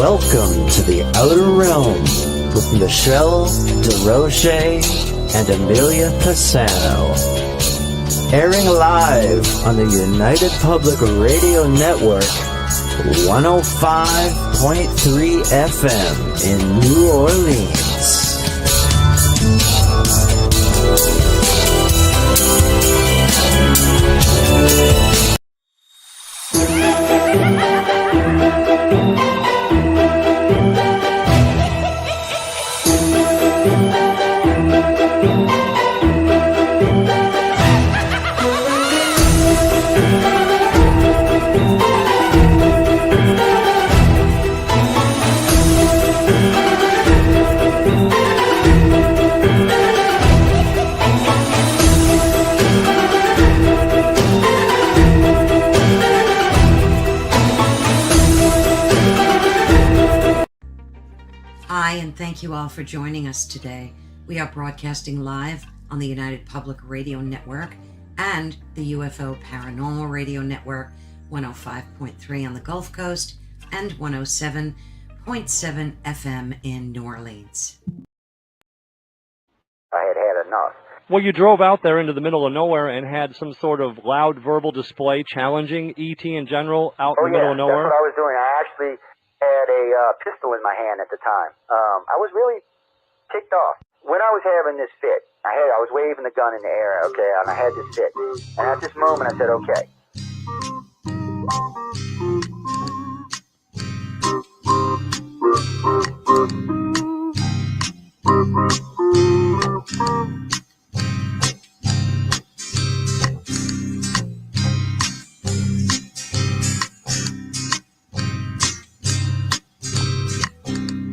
Welcome to the Outer Realm with Michelle DeRoche and Amelia Pisano. Airing live on the United Public Radio Network, 105.3 FM in New Orleans. Hi, and thank you all for joining us today. We are broadcasting live on the United Public Radio Network and the UFO Paranormal Radio Network, 105.3 on the Gulf Coast and 107.7 FM in New Orleans. I had enough. Well, you drove out there into the middle of nowhere and had some sort of loud verbal display challenging ET in general out in the middle of nowhere? That's what I was doing. I actually had a pistol in my hand at the time. I was really ticked off. When I was having this fit, I was waving the gun in the air, okay, and I had this fit. And at this moment, I said, okay.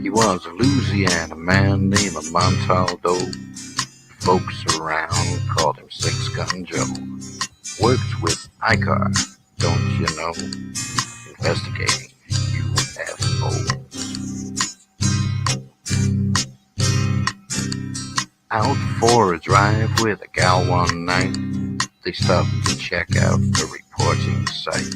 He was a Louisiana man named Montaldo. Folks around called him Six Gun Joe. Worked with ICAR, don't you know? Investigating UFOs. Out for a drive with a gal one night, they stopped to check out the reporting site.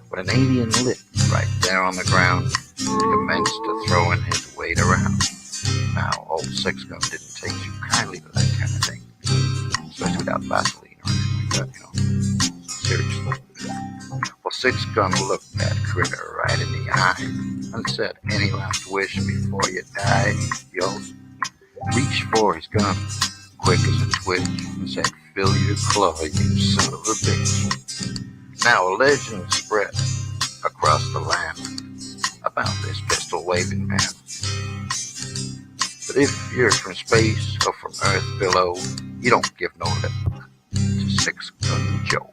When an alien lit right there on the ground, he commenced to throwing his weight around. Now, old Six Gun didn't take too kindly to that kind of thing, especially without Vaseline or anything like that, you know. Seriously. Well, Six Gun looked that critter right in the eye and said, "Any last wish before you die?" Yo, reached for his gun, quick as a twitch, and said, "Fill your claw, you son of a bitch." Now a legend spread across the land about this pistol-waving man. But if you're from space or from Earth below, you don't give no lip to Six Gun Joe.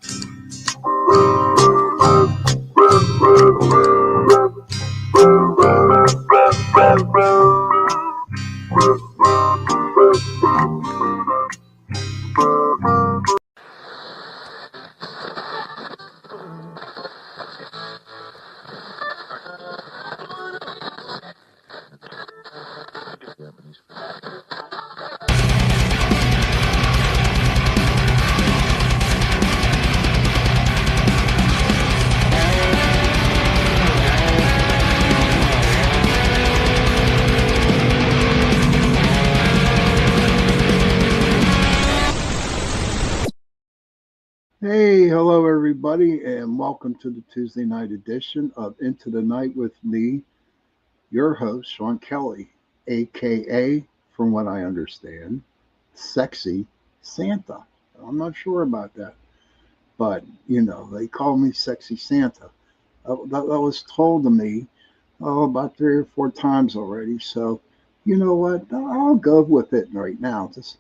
Hey, hello everybody, and welcome to the Tuesday night edition of Into the Night with me, your host, Sean Kelly, aka, from what I understand, Sexy Santa. I'm not sure about that, but you know, they call me Sexy Santa. That was told to me about 3 or 4 times already, so you know what, I'll go with it right now. Just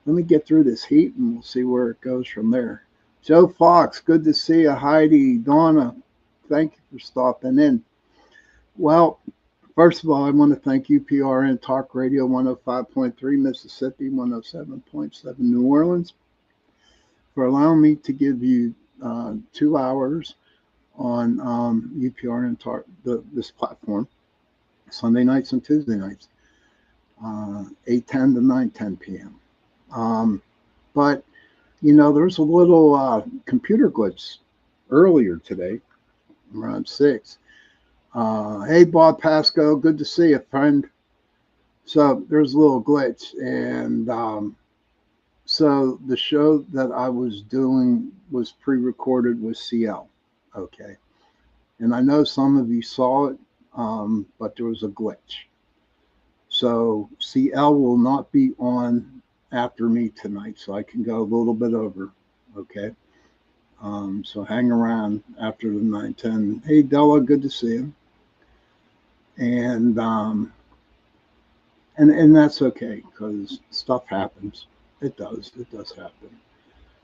let me get through this heat and we'll see where it goes from there. Joe Fox, good to see you. Heidi, Donna, thank you for stopping in. Well, first of all, I want to thank UPRN Talk Radio 105.3 Mississippi, 107.7 New Orleans for allowing me to give you 2 hours on UPRN Talk, this platform, Sunday nights and Tuesday nights, 8:10 to 9:10 p.m. But you know, there's a little computer glitch earlier today, around 6. Hey, Bob Pasco, good to see you, friend. So there's a little glitch, and so the show that I was doing was pre-recorded with CL. Okay, and I know some of you saw it, but there was a glitch. So CL will not be on after me tonight, so I can go a little bit over. Okay. So hang around after the 9:10. Hey, Della, good to see you. And and that's okay because stuff happens. It does. It does happen.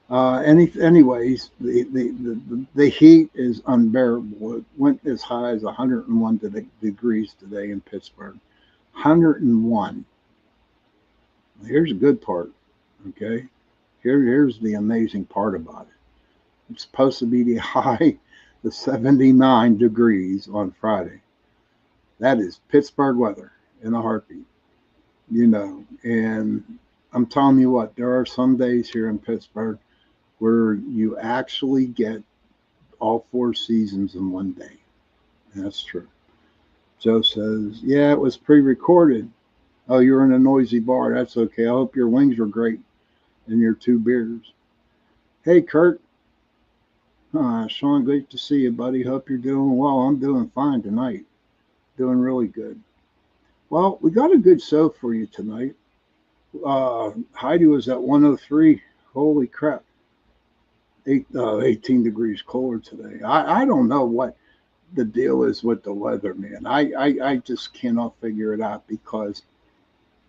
Anyways, the heat is unbearable. It went as high as 101 degrees today in Pittsburgh. 101. Here's a good part. Okay. Here's the amazing part about it. It's supposed to be the high of 79 degrees on Friday. That is Pittsburgh weather in a heartbeat, And I'm telling you what, there are some days here in Pittsburgh where you actually get all 4 seasons in one day. And that's true. Joe says, yeah, it was pre-recorded. Oh, you're in a noisy bar. That's okay. I hope your wings are great and your 2 beers. Hey, Kurt. Sean, great to see you, buddy. Hope you're doing well. I'm doing fine tonight. Doing really good. Well, we got a good show for you tonight. Heidi was at 103. Holy crap. 18 degrees colder today. I don't know what the deal is with the weather, man. I just cannot figure it out because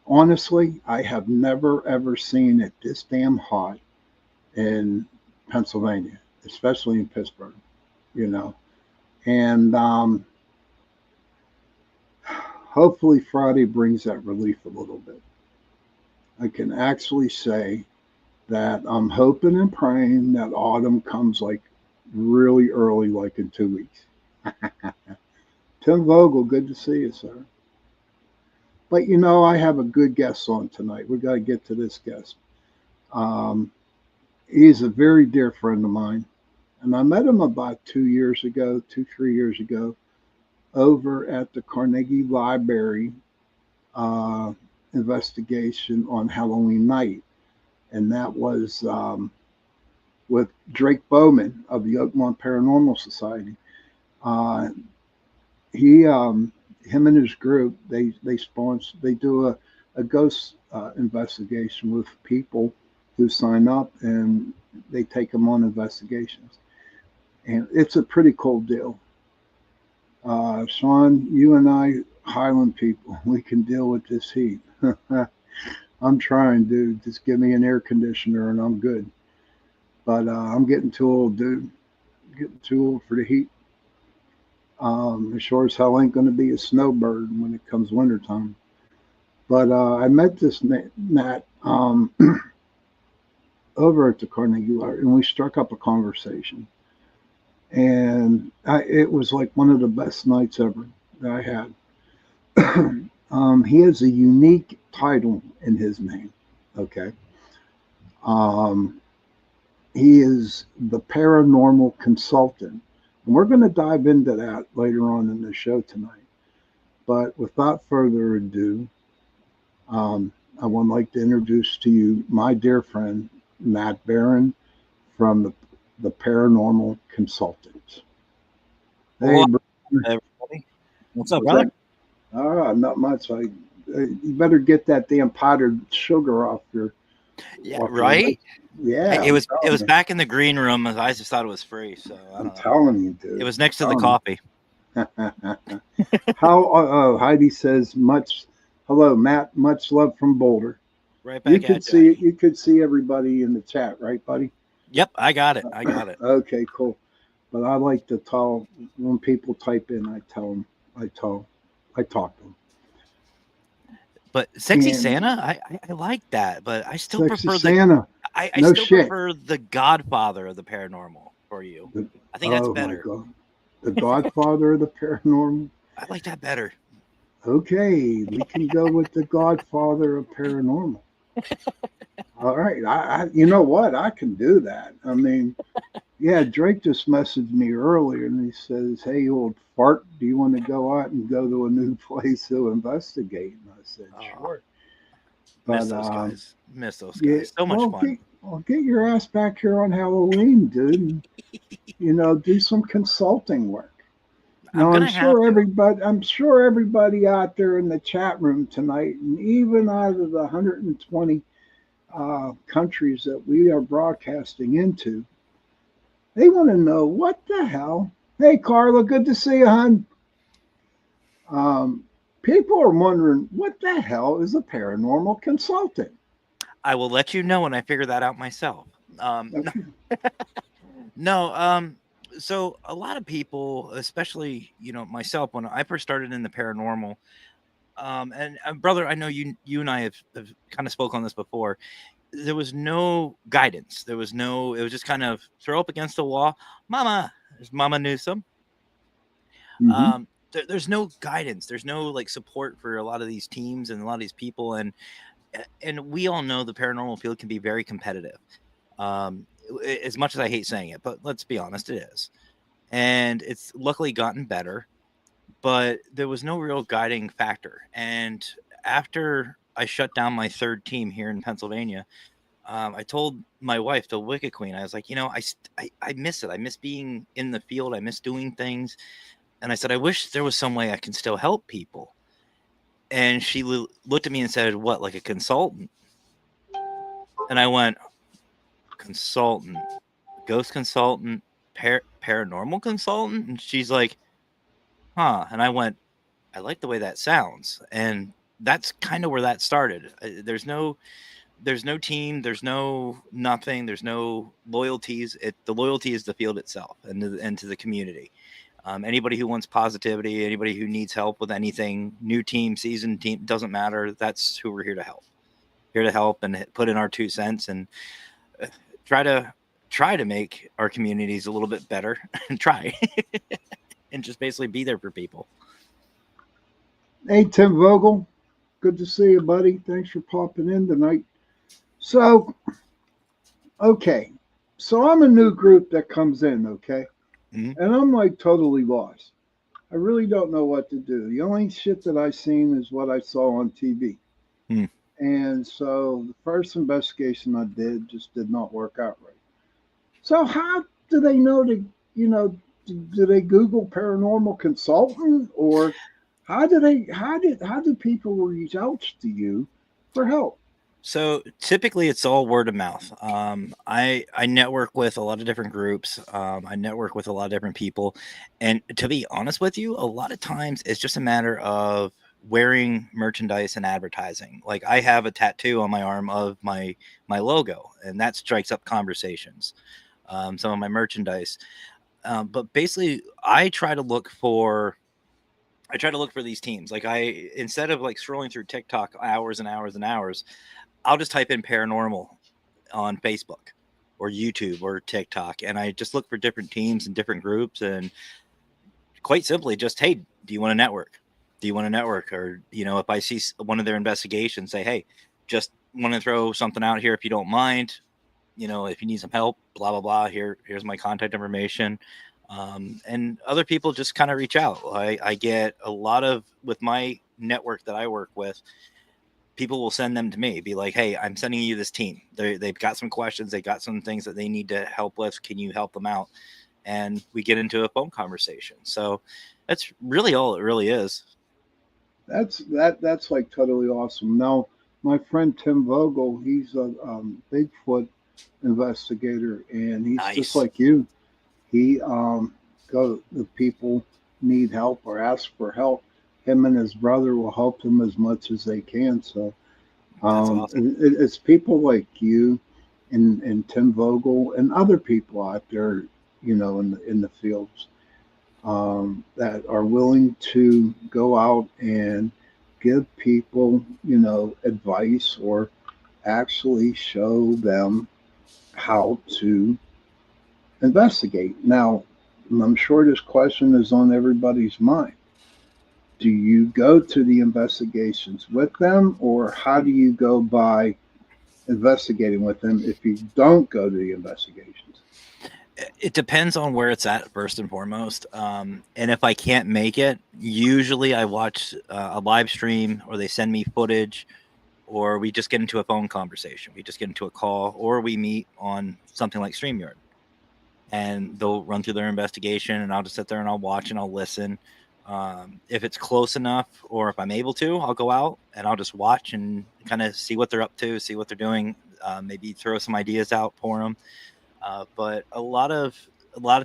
honestly, I have never, ever seen it this damn hot in Pennsylvania, especially in Pittsburgh, And hopefully Friday brings that relief a little bit. I can actually say that I'm hoping and praying that autumn comes like really early, like in 2 weeks. Tim Vogel, good to see you, sir. But I have a good guest on tonight. We got to get to this guest. He's a very dear friend of mine. And I met him about 3 years ago, over at the Carnegie Library investigation on Halloween night. And that was with Drake Bowman of the Oakmont Paranormal Society. Him and his group, they do a ghost investigation with people who sign up, and they take them on investigations. And it's a pretty cool deal. Sean, you and I, Highland people, we can deal with this heat. I'm trying, dude. Just give me an air conditioner and I'm good. But I'm getting too old, dude. Getting too old for the heat. Sure as hell ain't going to be a snowbird when it comes wintertime. But I met this Matt over at the Carnegie Library, and we struck up a conversation. And it was like one of the best nights ever that I had. He has a unique title in his name. Okay. He is the paranormal consultant. And we're going to dive into that later on in the show tonight. But without further ado, I would like to introduce to you my dear friend, Matt Barron from the Paranormal Consultants. Hey, everybody. What's up, brother? Not much. You better get that damn powdered sugar off your. Yeah, right. Yeah, it was back in the green room. I just thought it was free, so I'm telling you, dude. It was next to the coffee. Heidi says hello, Matt. Much love from Boulder. Right back you could see everybody in the chat, right, buddy? Yep, I got it. Okay, cool. But I like to tell when people type in, I talk to them. But Sexy Santa, I like that, but I still prefer Santa. I prefer the Godfather of the Paranormal for you. I think that's better. My God. The Godfather of the Paranormal. I like that better. Okay, we can go with the Godfather of Paranormal. All right, you know what? I can do that. I mean, Yeah, Drake just messaged me earlier and he says, "Hey, old fart, do you want to go out and go to a new place to investigate?" And I said, Oh, "Sure." miss But those guys. Miss those yeah, guys. So much well, fun. get your ass back here on Halloween, dude. And, do some consulting work. I'm Now, gonna have to. I'm sure everybody out there in the chat room tonight, and even out of the 120 countries that we are broadcasting into, they want to know what the hell. Hey, Carla, good to see you, hon. Um, People are wondering what the hell is a paranormal consultant. I will let you know when I figure that out myself. Okay. No, so a lot of people, especially myself, when I first started in the paranormal, and brother, I know you and I have kind of spoke on this before. There was no guidance. There was no. It was just kind of throw up against the wall. Mama, there's Mama Newsom. Mm-hmm. There's no guidance. There's no like support for a lot of these teams and a lot of these people, and we all know the paranormal field can be very competitive. Um, as much as I hate saying it, but let's be honest, it is. And it's luckily gotten better, but there was no real guiding factor. And after I shut down my third team here in Pennsylvania, I told my wife, the Wicked Queen, I was like, I miss it. I miss being in the field. I miss doing things. And I said, I wish there was some way I can still help people. And she looked at me and said, what, like a consultant? And I went, consultant, ghost consultant, paranormal consultant? And she's like, huh. And I went, I like the way that sounds. And that's kind of where that started. There's no team, there's no nothing, there's no loyalties. The loyalty is the field itself and to the community. Anybody who wants positivity, anybody who needs help with anything, new team, season team, doesn't matter. That's who we're here to help. Here to help and put in our 2 cents and try to make our communities a little bit better and try and just basically be there for people. Hey, Tim Vogel, good to see you, buddy. Thanks for popping in tonight. So, okay, so I'm a new group that comes in, okay, Mm-hmm. and I'm like totally lost. I really don't know what to do. The only shit that I seen is what I saw on TV. Hmm. And so the first investigation I did just did not work out right. So how do they know to, do they Google paranormal consultant, or how do people reach out to you for help? So typically it's all word of mouth. I network with a lot of different groups. I network with a lot of different people. And to be honest with you, a lot of times it's just a matter of wearing merchandise and advertising. Like I have a tattoo on my arm of my logo, and that strikes up conversations. Some of my merchandise. But basically I try to look for these teams. Like instead of like scrolling through TikTok hours and hours and hours, I'll just type in paranormal on Facebook or YouTube or TikTok, and I just look for different teams and different groups, and quite simply just, hey, do you want to network? Do you want to network? Or, if I see one of their investigations, say, hey, just want to throw something out here if you don't mind, if you need some help, blah, blah, blah, here's my contact information. And other people just kind of reach out. I get a lot of, with my network that I work with, people will send them to me, be like, hey, I'm sending you this team. They've got some questions. They got some things that they need to help with. Can you help them out? And we get into a phone conversation. So that's really all it really is. That's like totally awesome. Now, my friend Tim Vogel, he's a Bigfoot investigator, and he's just Nice. like you. He if people need help or ask for help, him and his brother will help them as much as they can. So That's awesome. it's people like you and Tim Vogel and other people out there, in the fields, that are willing to go out and give people, advice or actually show them how to investigate. Now, I'm sure this question is on everybody's mind. Do you go to the investigations with them, or how do you go by investigating with them if you don't go to the investigations? It depends on where it's at, first and foremost. And if I can't make it, usually I watch a live stream, or they send me footage, or we just get into a phone conversation. We just get into a call, or we meet on something like StreamYard, and they'll run through their investigation, and I'll just sit there and I'll watch and I'll listen. If it's close enough, or if I'm able to, I'll go out and I'll just watch and kind of see what they're up to, see what they're doing, maybe throw some ideas out for them. But a lot of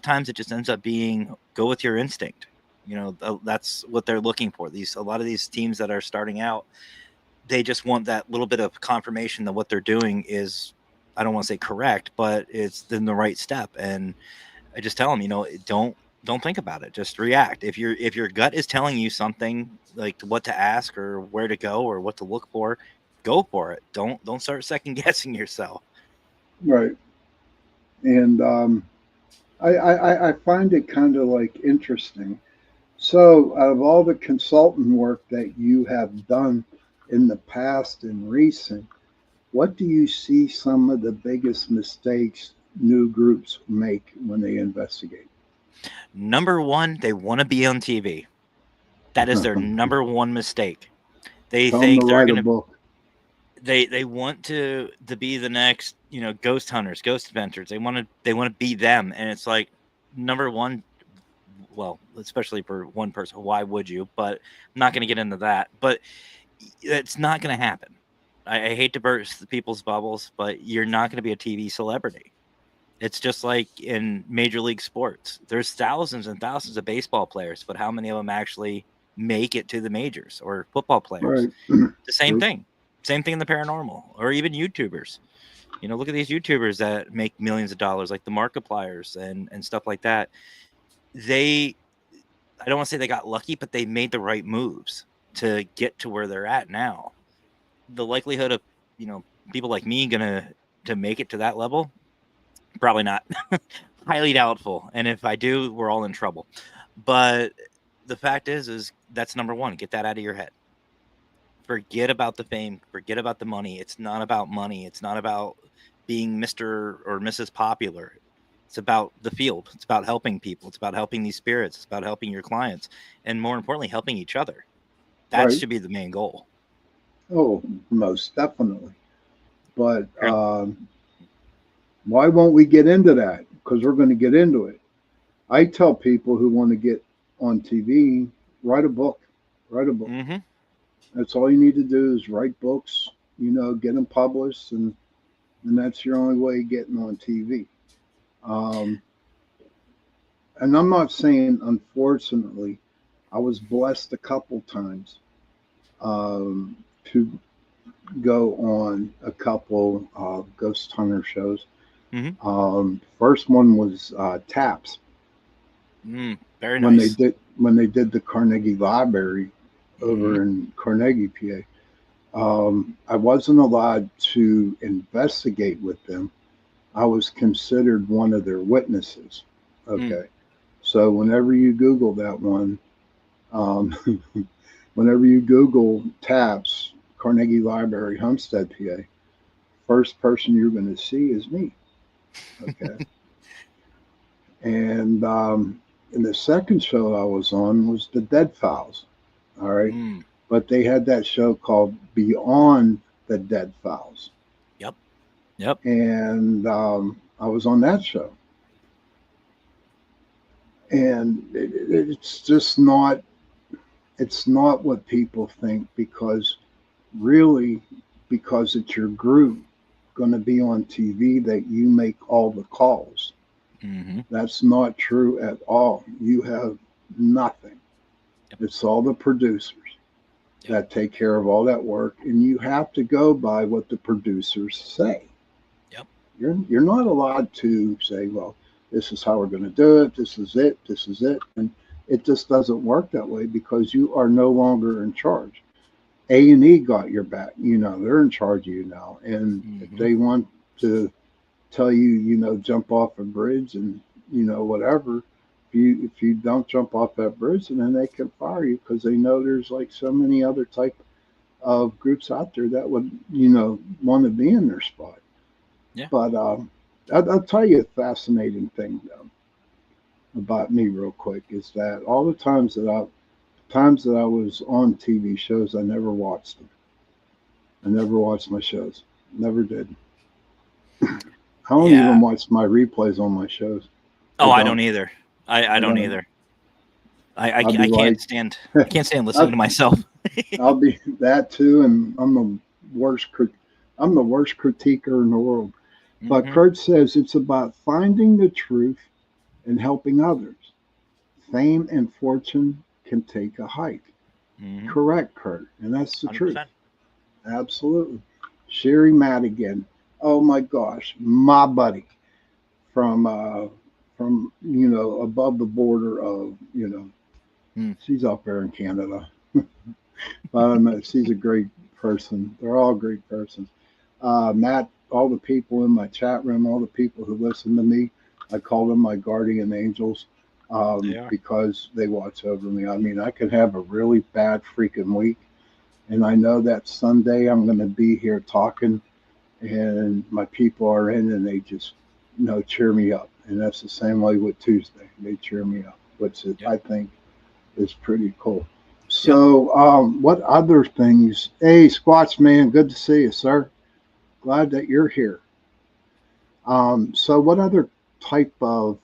times it just ends up being go with your instinct. That's what they're looking for. A lot of these teams that are starting out, they just want that little bit of confirmation that what they're doing is, I don't want to say correct, but it's in the right step. And I just tell them, don't think about it. Just react. If your gut is telling you something, like what to ask or where to go or what to look for, go for it. Don't start second guessing yourself. Right. And I find it kind of like interesting. So, out of all the consultant work that you have done in the past and recent, what do you see some of the biggest mistakes new groups make when they investigate? Number one, they want to be on TV. That is their number one mistake. They Tell them think to they're write going a to. book. They want to be the next, ghost hunters, ghost adventures. They want to be them, and it's like, number one, well, especially for one person, why would you? But I'm not going to get into that. But it's not going to happen. I hate to burst people's bubbles, but you're not going to be a TV celebrity. It's just like in Major League Sports. There's thousands and thousands of baseball players, but how many of them actually make it to the majors, or football players? Right. The same True. thing. Same thing in the paranormal, or even YouTubers. Look at these YouTubers that make millions of dollars, like the Markipliers and stuff like that. I don't want to say they got lucky, but they made the right moves to get to where they're at now. The likelihood of, people like me to make it to that level, probably not. Highly doubtful. And if I do, we're all in trouble. But the fact is that's number one. Get that out of your head. Forget about the fame. Forget about the money. It's not about money. It's not about being Mr. or Mrs. Popular. It's about the field. It's about helping people. It's about helping these spirits. It's about helping your clients. And more importantly, helping each other. That Right. should be the main goal. Oh, most definitely. But why won't we get into that? Because we're going to get into it. I tell people who want to get on TV, write a book. Write a book. Mm-hmm. That's all you need to do is write books, get them published, and that's your only way of getting on TV. And I'm not saying, unfortunately, I was blessed a couple times to go on a couple ghost hunter shows. Mm-hmm. First one was Taps. Very nice. When they did the Carnegie Library over Mm-hmm. in Carnegie, PA. I wasn't allowed to investigate with them. I was considered one of their witnesses. Okay. So whenever you Google that one, whenever you Google Taps, Carnegie Library, Homestead, PA, first person you're going to see is me. Okay. And the second show I was on was the Dead Files. All right. But they had that show called Beyond the Dead Files. Yep. And I was on that show. And it's just not, it's not what people think, because really, because it's your group going to be on TV, that you make all the calls. Mm-hmm. That's not true at all. You have nothing. Yep. It's all the producers that take care of all that work, and you have to go by what the producers say. Yep. You're not allowed to say, well, this is how we're going to do it. This is it. This is it. And it just doesn't work that way, because you are no longer in charge. A&E got your back. They're in charge of you now. And if they want to tell you, jump off a bridge and, whatever, if you don't jump off that bridge, and then they can fire you, because they know there's like so many other type of groups out there that would, want to be in their spot. Yeah. But I'll tell you a fascinating thing though about me real quick is that all the times that I was on TV shows, I never watched them. I never watched my shows. Never did. I don't Yeah. even watch my replays on my shows. Oh, I don't either. I don't don't. either. I I'll be can't like, stand listening to myself. I'll be that too, and I'm the worst critiquer in the world. But Mhm. Kurt says it's about finding the truth and helping others. Fame and fortune can take a hike. Mhm. Correct, Kurt, and that's the truth. 100%. Absolutely. Sherry Madigan. Oh my gosh, my buddy from above the border of she's up there in Canada. But she's a great person. They're all great persons. Matt, all the people in my chat room, all the people who listen to me, I call them my guardian angels They are. because they watch over me. I mean, I could have a really bad freaking week, and I know that Sunday I'm going to be here talking, and my people are in, and they just cheer me up. And that's the same way with Tuesday. They cheer me up, which is, I think is pretty cool. Yep. So, what other things? Hey, Squatch Man, good to see you, sir. Glad that you're here. So, what other type of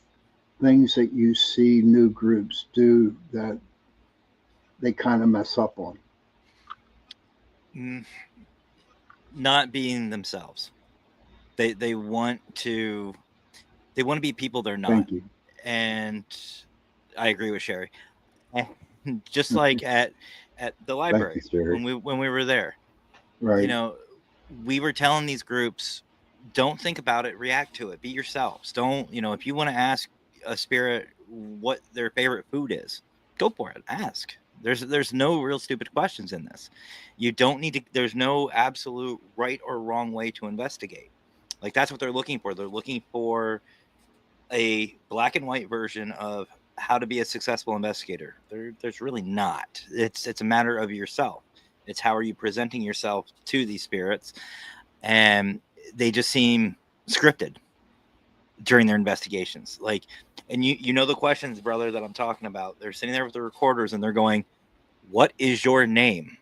things that you see new groups do that they kind of mess up on? Not being themselves. They want to be people they're not. Thank you. And I agree with Sherry. Just like at the library Thank you, Sherry. when we were there, Right. we were telling these groups, don't think about it, react to it, be yourselves. Don't, if you want to ask a spirit what their favorite food is, go for it, ask. There's no real stupid questions in this. You don't need to, there's no absolute right or wrong way to investigate. Like, that's what they're looking for. They're looking for a black and white version of how to be a successful investigator. There's really not. It's a matter of yourself. It's how are you presenting yourself to these spirits, and they just seem scripted during their investigations. Like, and you know the questions, brother, that I'm talking about. They're sitting there with the recorders and they're going, "What is your name?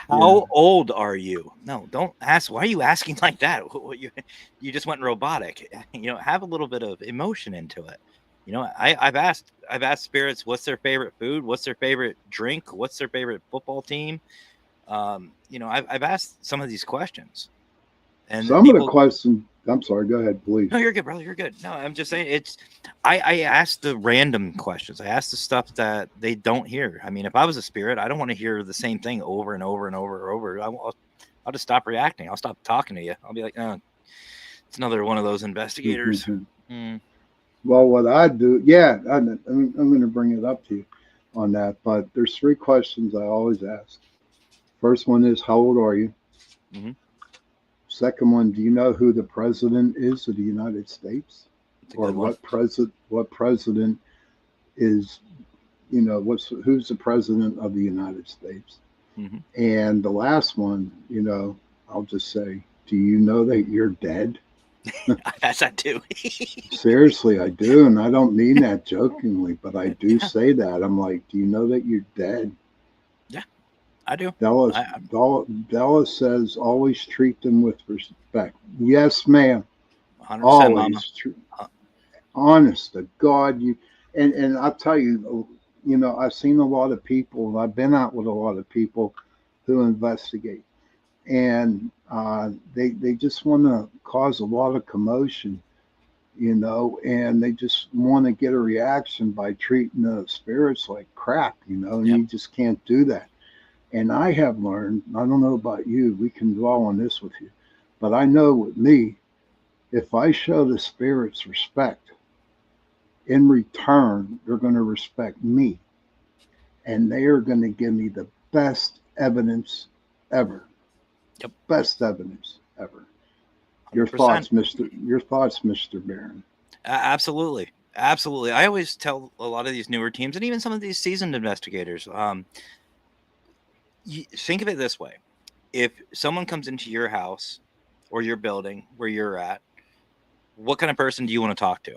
How old are you?" No, don't ask. Why are you asking like that? You just went robotic. Have a little bit of emotion into it. I've asked spirits what's their favorite food, what's their favorite drink, what's their favorite football team. I've asked some of these questions, and some of the questions. I'm sorry. Go ahead, please. No, you're good, brother. You're good. No, I'm just saying I ask the random questions. I ask the stuff that they don't hear. I mean, if I was a spirit, I don't want to hear the same thing over and over and over and over. I'll just stop reacting. I'll stop talking to you. I'll be like, oh, it's another one of those investigators. Well, what I do, I'm going to bring it up to you on that. But there's 3 questions I always ask. First one is, how old are you? Mm-hmm. Second one, do you know who the president is of the United States? Or what president is, who's the president of the United States? Mm-hmm. And the last one, I'll just say, do you know that you're dead? That's that too. Seriously, I do. And I don't mean that jokingly, but I do say that. I'm like, do you know that you're dead? Yeah, I do. Della says, always treat them with respect. Yes, ma'am. 100%, always. Honest to God. And I'll tell you, I've seen a lot of people, I've been out with a lot of people who investigate. And they just want to cause a lot of commotion, and they just want to get a reaction by treating the spirits like crap, and you just can't do that. And I have learned, I don't know about you, we can dwell on this with you, but I know with me, if I show the spirits respect, in return, they're going to respect me. And they are going to give me the best evidence ever. Yep. Best evidence ever. 100%. Your thoughts, Mr. Barron. Absolutely. Absolutely. I always tell a lot of these newer teams and even some of these seasoned investigators, you think of it this way. If someone comes into your house or your building where you're at what kind of person do you want to talk to?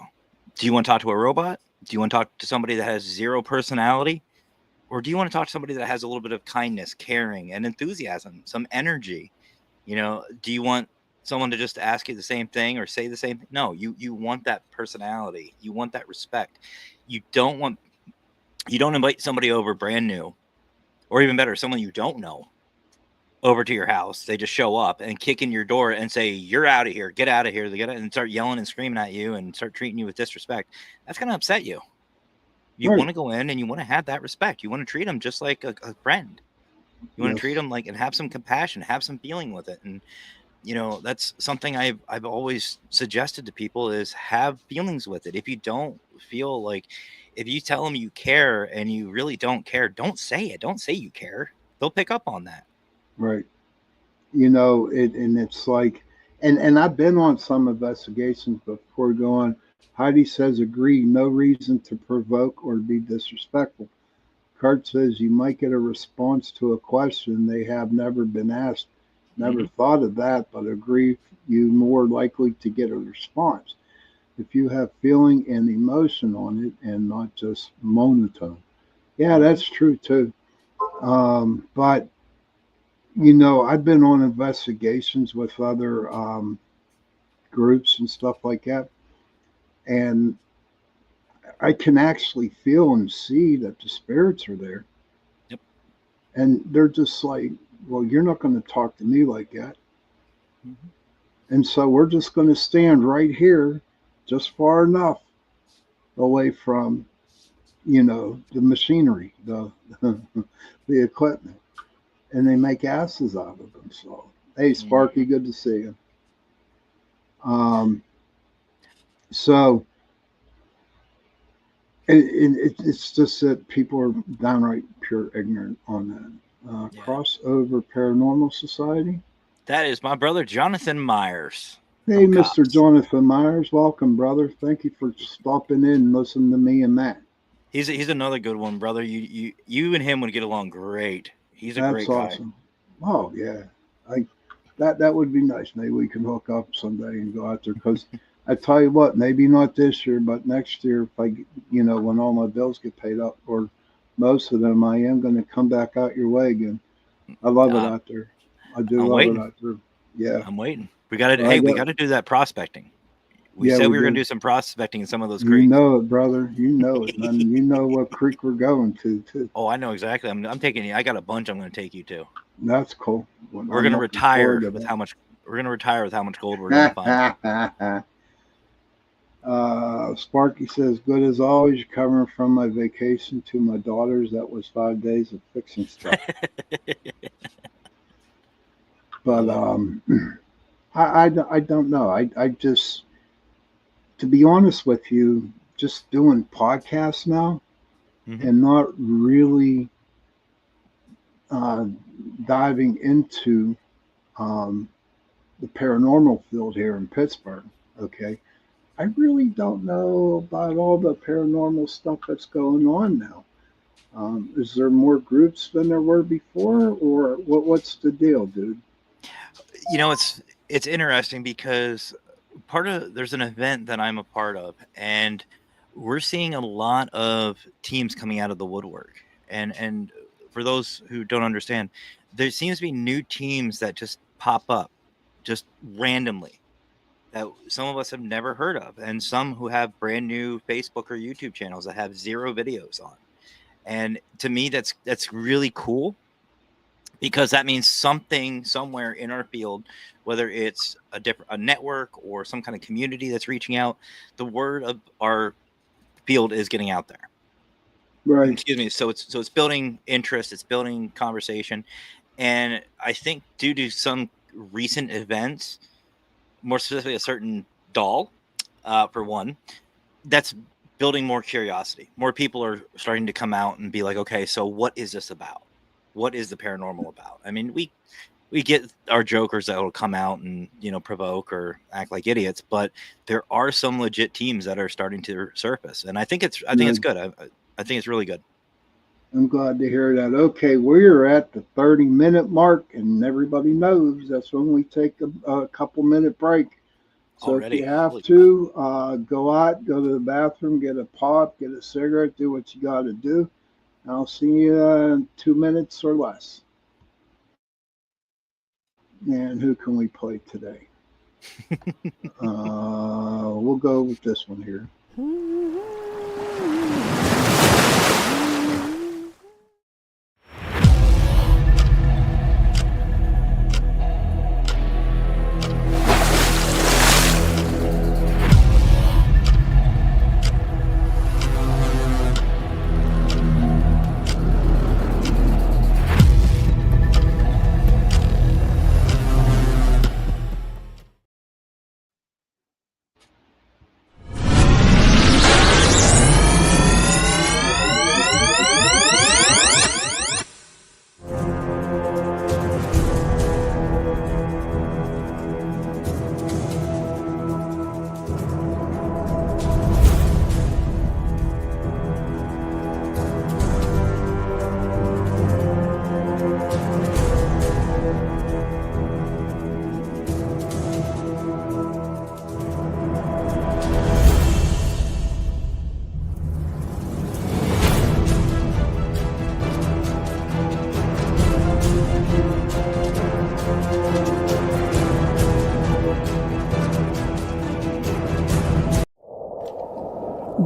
Do you want to talk to a robot? Do you want to talk to somebody that has zero personality? Or do you want to talk to somebody that has a little bit of kindness, caring, and enthusiasm, some energy? Do you want someone to just ask you the same thing or say the same thing? No, you want that personality. You want that respect. You don't invite somebody over brand new, or even better, someone you don't know, over to your house. They just show up and kick in your door and say, "You're out of here. Get out of here." They and start yelling and screaming at you and start treating you with disrespect. That's going to upset you. You Right. want to go in and you want to have that respect. You want to treat them just like a friend. You want to treat them like, and have some compassion, have some feeling with it. And, that's something I've always suggested to people, is have feelings with it. If you don't feel like, if you tell them you care and you really don't care, don't say it. Don't say you care. They'll pick up on that. Right. And it's like, and I've been on some investigations before going. Heidi says, agree, no reason to provoke or be disrespectful. Kurt says, you might get a response to a question they have never been asked. Never thought of that, but agree, you more likely to get a response if you have feeling and emotion on it and not just monotone. Yeah, that's true too. But I've been on investigations with other groups and stuff like that, and I can actually feel and see that the spirits are there. Yep. And they're just like, well, you're not going to talk to me like that. And so we're just going to stand right here, just far enough away from, the machinery, the equipment. And they make asses out of themselves. Hey, Sparky, good to see you. So it's just that people are downright pure ignorant on that. Crossover Paranormal Society. That is my brother, Jonathan Myers. Hey, Mr. Jonathan Myers. Welcome, brother. Thank you for stopping in and listening to me and Matt. He's another good one, brother. You and him would get along great. He's a great guy. That's awesome. Oh, yeah. That would be nice. Maybe we can hook up someday and go out there, because I tell you what, maybe not this year, but next year, if when all my bills get paid up, or most of them, I am going to come back out your way again. I love it out there. I do love it out there. Yeah. I'm waiting. We got to do that prospecting. We said we were going to do some prospecting in some of those creeks. You know it, brother. You know it. And you know what creek we're going to, too. Oh, I know exactly. I'm taking you. I got a bunch I'm going to take you to. That's cool. We're going to retire with how much. We're going to retire with how much gold we're going to find. Sparky says, good as always, covering from my vacation to my daughters. That was 5 days of fixing stuff. But I don't know. I just, to be honest with you, just doing podcasts now and not really diving into the paranormal field here in Pittsburgh. Okay. I really don't know about all the paranormal stuff that's going on now. Is there more groups than there were before, or what's the deal, dude? It's interesting because there's an event that I'm a part of, and we're seeing a lot of teams coming out of the woodwork. And for those who don't understand, there seems to be new teams that just pop up just randomly that some of us have never heard of, and some who have brand new Facebook or YouTube channels that have 0 videos on. And to me, that's really cool, because that means something somewhere in our field, whether it's a network or some kind of community that's reaching out, the word of our field is getting out there. Right. Excuse me. So it's building interest, it's building conversation. And I think due to some recent events, more specifically a certain doll, for one, that's building more curiosity. More people are starting to come out and be like, okay, so what is this about? What is the paranormal about? I mean, we get our jokers that will come out and, provoke or act like idiots, but there are some legit teams that are starting to surface. And I think it's good. I think it's really good. I'm glad to hear that. Okay, we're at the 30-minute mark, and everybody knows that's when we take a couple-minute break. So Already. if you have Holy to, go out, go to the bathroom, get a pop, get a cigarette, do what you got to do. I'll see you in 2 minutes or less. And who can we play today? We'll go with this one here.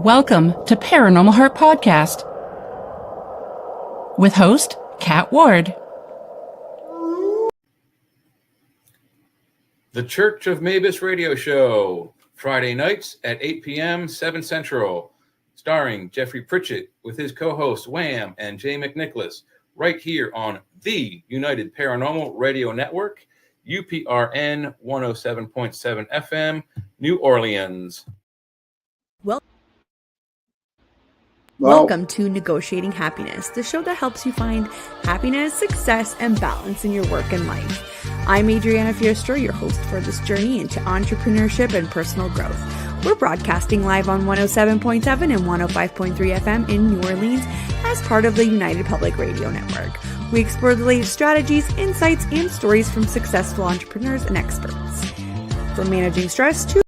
Welcome to Paranormal Heart Podcast with host Kat Ward. The Church of Mavis radio show, Friday nights at 8 p.m., 7 Central, starring Jeffrey Pritchett with his co-hosts Wham and Jay McNicholas, right here on the United Paranormal Radio Network, UPRN 107.7 FM, New Orleans. Welcome to Negotiating Happiness, the show that helps you find happiness, success, and balance in your work and life. I'm Adriana Fiestra, your host for this journey into entrepreneurship and personal growth. We're broadcasting live on 107.7 and 105.3 FM in New Orleans as part of the United Public Radio Network. We explore the latest strategies, insights, and stories from successful entrepreneurs and experts. From managing stress to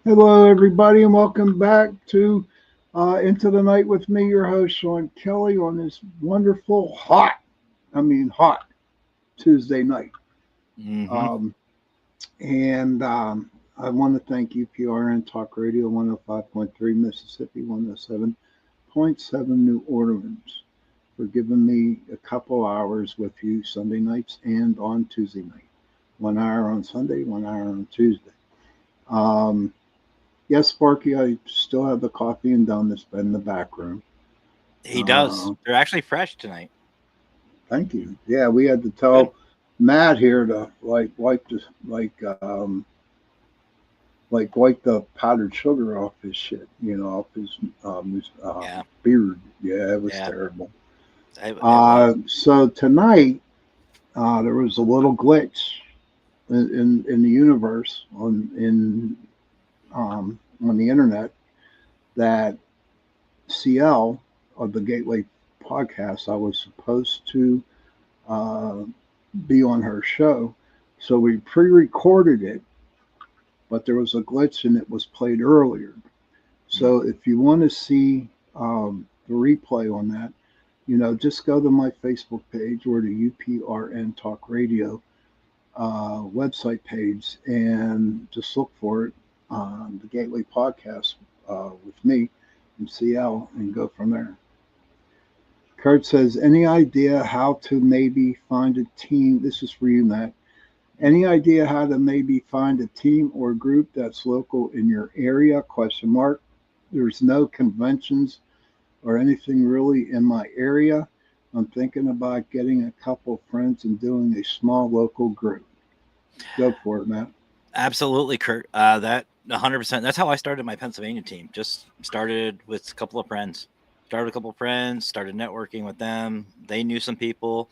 Hello, everybody, and welcome back to Into the Night with me, your host, Sean Kelly, on this wonderful, hot Tuesday night. Mm-hmm. I want to thank UPRN Talk Radio 105.3 Mississippi, 107.7 New Orleans for giving me a couple hours with you Sunday nights and on Tuesday night. 1 hour on Sunday, 1 hour on Tuesday. Yes, Sparky, I still have the coffee and donuts in the back room. He does. They're actually fresh tonight. Thank you. Yeah, we had to tell Matt here to wipe the powdered sugar off his shit, off his beard. Yeah, it was terrible. So tonight there was a little glitch in the universe on the internet that CL of the Gateway podcast, I was supposed to be on her show. So we pre-recorded it, but there was a glitch and it was played earlier. So if you want to see the replay on that, just go to my Facebook page or the UPRN Talk Radio website page and just look for it. The Gateway Podcast with me and CL and go from there. Kurt says, any idea how to maybe find a team? This is for you, Matt. Any idea how to maybe find a team or group that's local in your area? ? There's no conventions or anything really in my area. I'm thinking about getting a couple of friends and doing a small local group. Go for it, Matt. Absolutely, Kurt. That 100%. That's how I started my Pennsylvania team. Just started with a couple of friends. Started networking with them. They knew some people.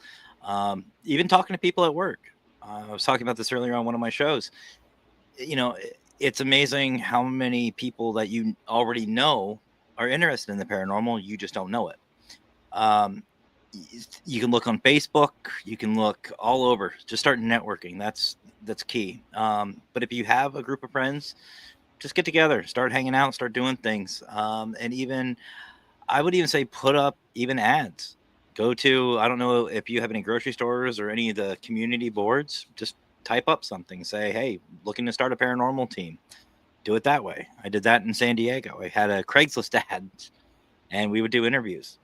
Even talking to people at work. I was talking about this earlier on one of my shows. You know, it's amazing how many people that you already know are interested in the paranormal. You just don't know it. You can look on Facebook. You can look all over. Just start networking. That's key. But if you have a group of friends, just get together, start hanging out, start doing things. And even I would even say put up even ads. Go to, I don't know if you have any grocery stores or any of the community boards, just type up something. Say, hey, looking to start a paranormal team. Do it that way. I did that in San Diego. I had a Craigslist ad and we would do interviews.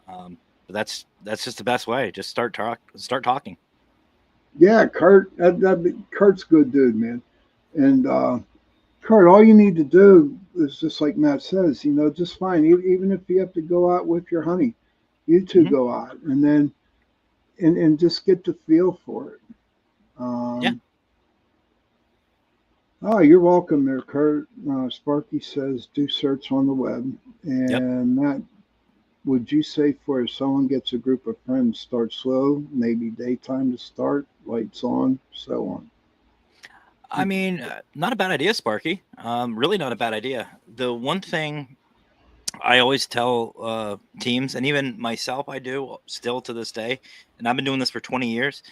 But that's just the best way. Just start talking. Yeah, Kurt, Kurt's a good dude, man. And Kurt, all you need to do is just like Matt says, just fine. Even if you have to go out with your honey, you two go out and then and just get the feel for it. Yeah. Oh, you're welcome there, Kurt. Sparky says do search on the web. And Matt, would you say for if someone gets a group of friends, start slow, maybe daytime to start, lights on, so on? I mean, not a bad idea, Sparky. Really not a bad idea. The one thing I always tell teams, and even myself, I do still to this day, and I've been doing this for 20 years.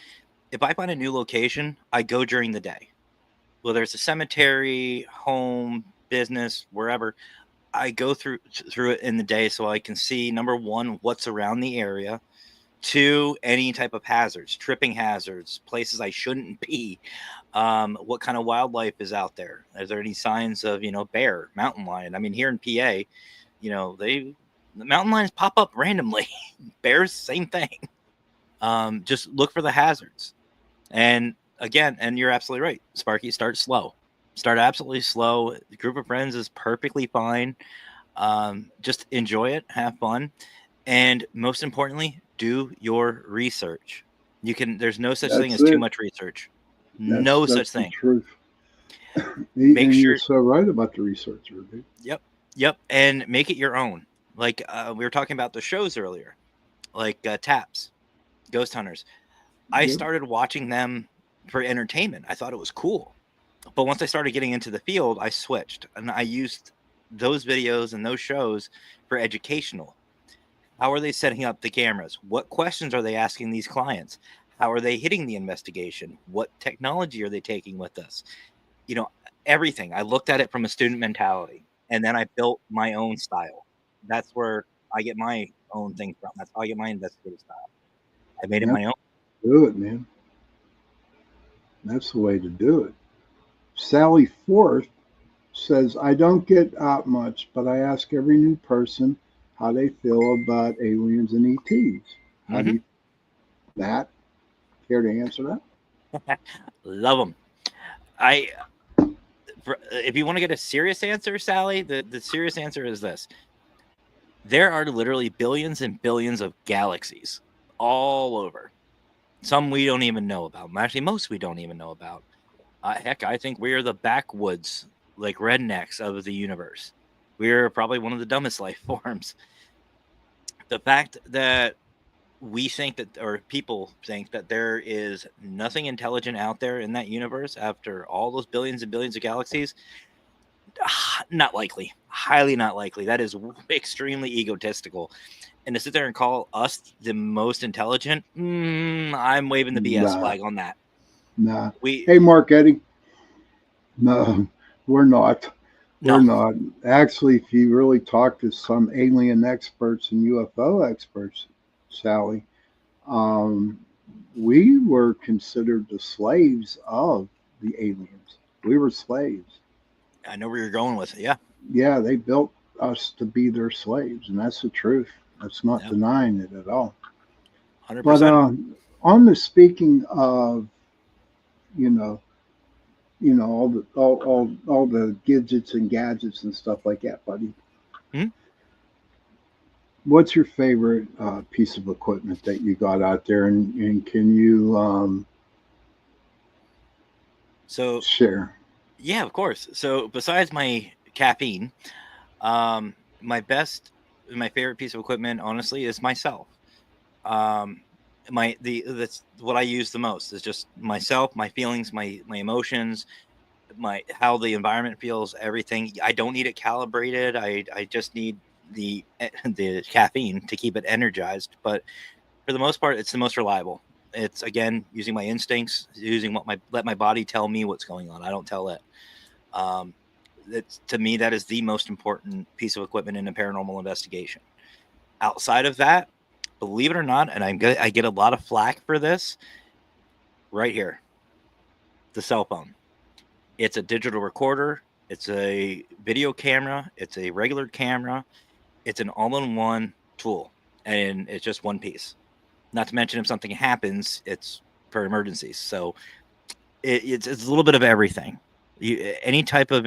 If I find a new location, I go during the day. Whether it's a cemetery, home, business, wherever, I go through it in the day so I can see, number one, what's around the area. Two, any type of hazards, tripping hazards, places I shouldn't be. What kind of wildlife is out there? Is there any signs of, bear, mountain lion? I mean, here in PA, the mountain lions pop up randomly. Bears, same thing. Just look for the hazards. And again, and you're absolutely right, Sparky, start slow. Start absolutely slow. A group of friends is perfectly fine. Just enjoy it, have fun. And most importantly, do your research. There's no such thing as too much research. No such thing. Truth. Make sure you're so right about the research, dude. Yep. And make it your own. Like we were talking about the shows earlier, like TAPS, Ghost Hunters. I started watching them for entertainment. I thought it was cool. But once I started getting into the field, I switched and I used those videos and those shows for educational. How are they setting up the cameras? What questions are they asking these clients? How are they hitting the investigation? What technology are they taking with us? Everything. I looked at it from a student mentality, and then I built my own style. That's where I get my own thing from. That's how I get my investigative style. I made it my own. Do it, man. That's the way to do it. Sally Forth says, I don't get out much, but I ask every new person how they feel about aliens and ETs. How do you, Matt, care to answer that? Love them. If you want to get a serious answer, Sally, the serious answer is this. There are literally billions and billions of galaxies all over. Some we don't even know about. Actually, most we don't even know about. Heck, I think we're the backwoods, like rednecks of the universe. We're probably one of the dumbest life forms. The fact that we think that, or people think that there is nothing intelligent out there in that universe after all those billions and billions of galaxies, not likely. Highly not likely. That is extremely egotistical. And to sit there and call us the most intelligent, I'm waving the BS flag on that. Nah. Hey, Mark Eddy. No, we're not. We're not. Actually, if you really talk to some alien experts and UFO experts, Sally, we were considered the slaves of the aliens. We were slaves. I know where you're going with it. Yeah. Yeah, they built us to be their slaves, and that's the truth. That's not denying it at all. 100%. But on the speaking of, all the gadgets and gadgets and stuff like that, buddy. What's your favorite piece of equipment that you got out there, and can you share? Yeah, of course. So besides my caffeine, my favorite piece of equipment, honestly, is myself. Um, that's what I use the most is just myself, my feelings, my emotions, my how the environment feels, everything. I don't need it calibrated. I just need the the caffeine to keep it energized. But for the most part, it's the most reliable. It's again using my instincts, using let my body tell me what's going on. I don't tell it. Um, to me, that is the most important piece of equipment in a paranormal investigation. Outside of that, believe it or not, and I get a lot of flack for this. Right here, the cell phone. It's a digital recorder. It's a video camera. It's a regular camera. It's an all-in-one tool, and it's just one piece. Not to mention, if something happens, it's for emergencies. So it's a little bit of everything. Any type of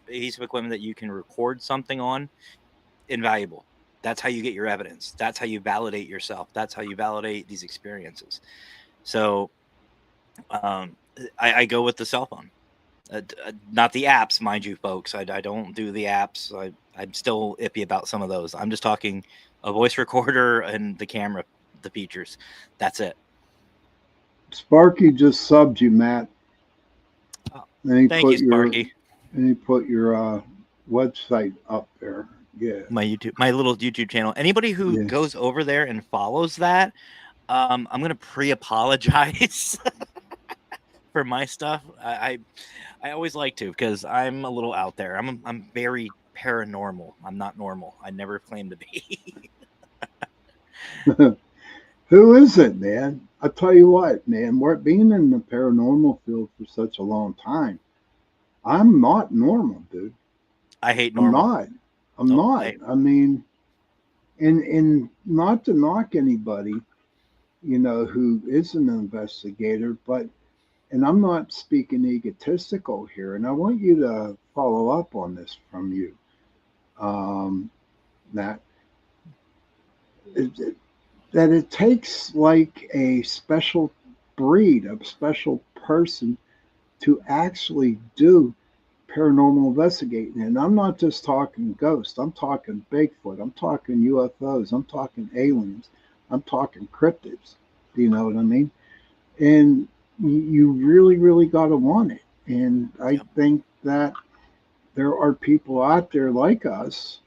piece of equipment that you can record something on, invaluable. That's how you get your evidence. That's how you validate yourself. That's how you validate these experiences. So I go with the cell phone. Not the apps, mind you, folks. I don't do the apps. I'm still iffy about some of those. I'm just talking a voice recorder and the camera, the features. That's it. Sparky just subbed you, Matt. Thank you, Sparky. And he put your website up there. Yeah. My little YouTube channel. Anybody who goes over there and follows that, I'm gonna pre-apologize for my stuff. I always like to because I'm a little out there. I'm very paranormal. I'm not normal. I never claim to be. Who is it, man? I tell you what, man. We're being in the paranormal field for such a long time. I'm not normal, dude. I hate normal. I'm not. I mean, and not to knock anybody, who is an investigator, but, and I'm not speaking egotistical here, and I want you to follow up on this from you, Matt. That it takes like a special breed, a special person to actually do paranormal investigating. And I'm not just talking ghosts, I'm talking Bigfoot, I'm talking UFOs, I'm talking aliens, I'm talking cryptids. Do you know what I mean? And you really, really got to want it. And I think that there are people out there like us,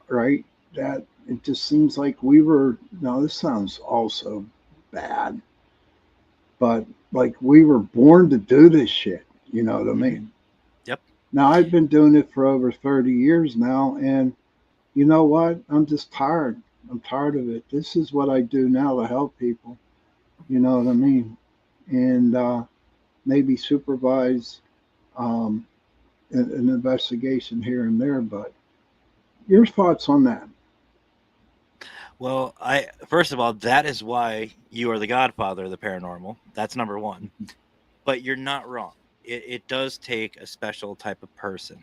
right, that it just seems like we were, now this sounds also bad, but like we were born to do this shit. You know what I mean? Yep. Now I've been doing it for over 30 years now, and you know what? I'm just tired. I'm tired of it. This is what I do now to help people. You know what I mean? And maybe supervise an investigation here and there. But your thoughts on that? Well, first of all, that is why you are the godfather of the paranormal. That's number one. But you're not wrong. It does take a special type of person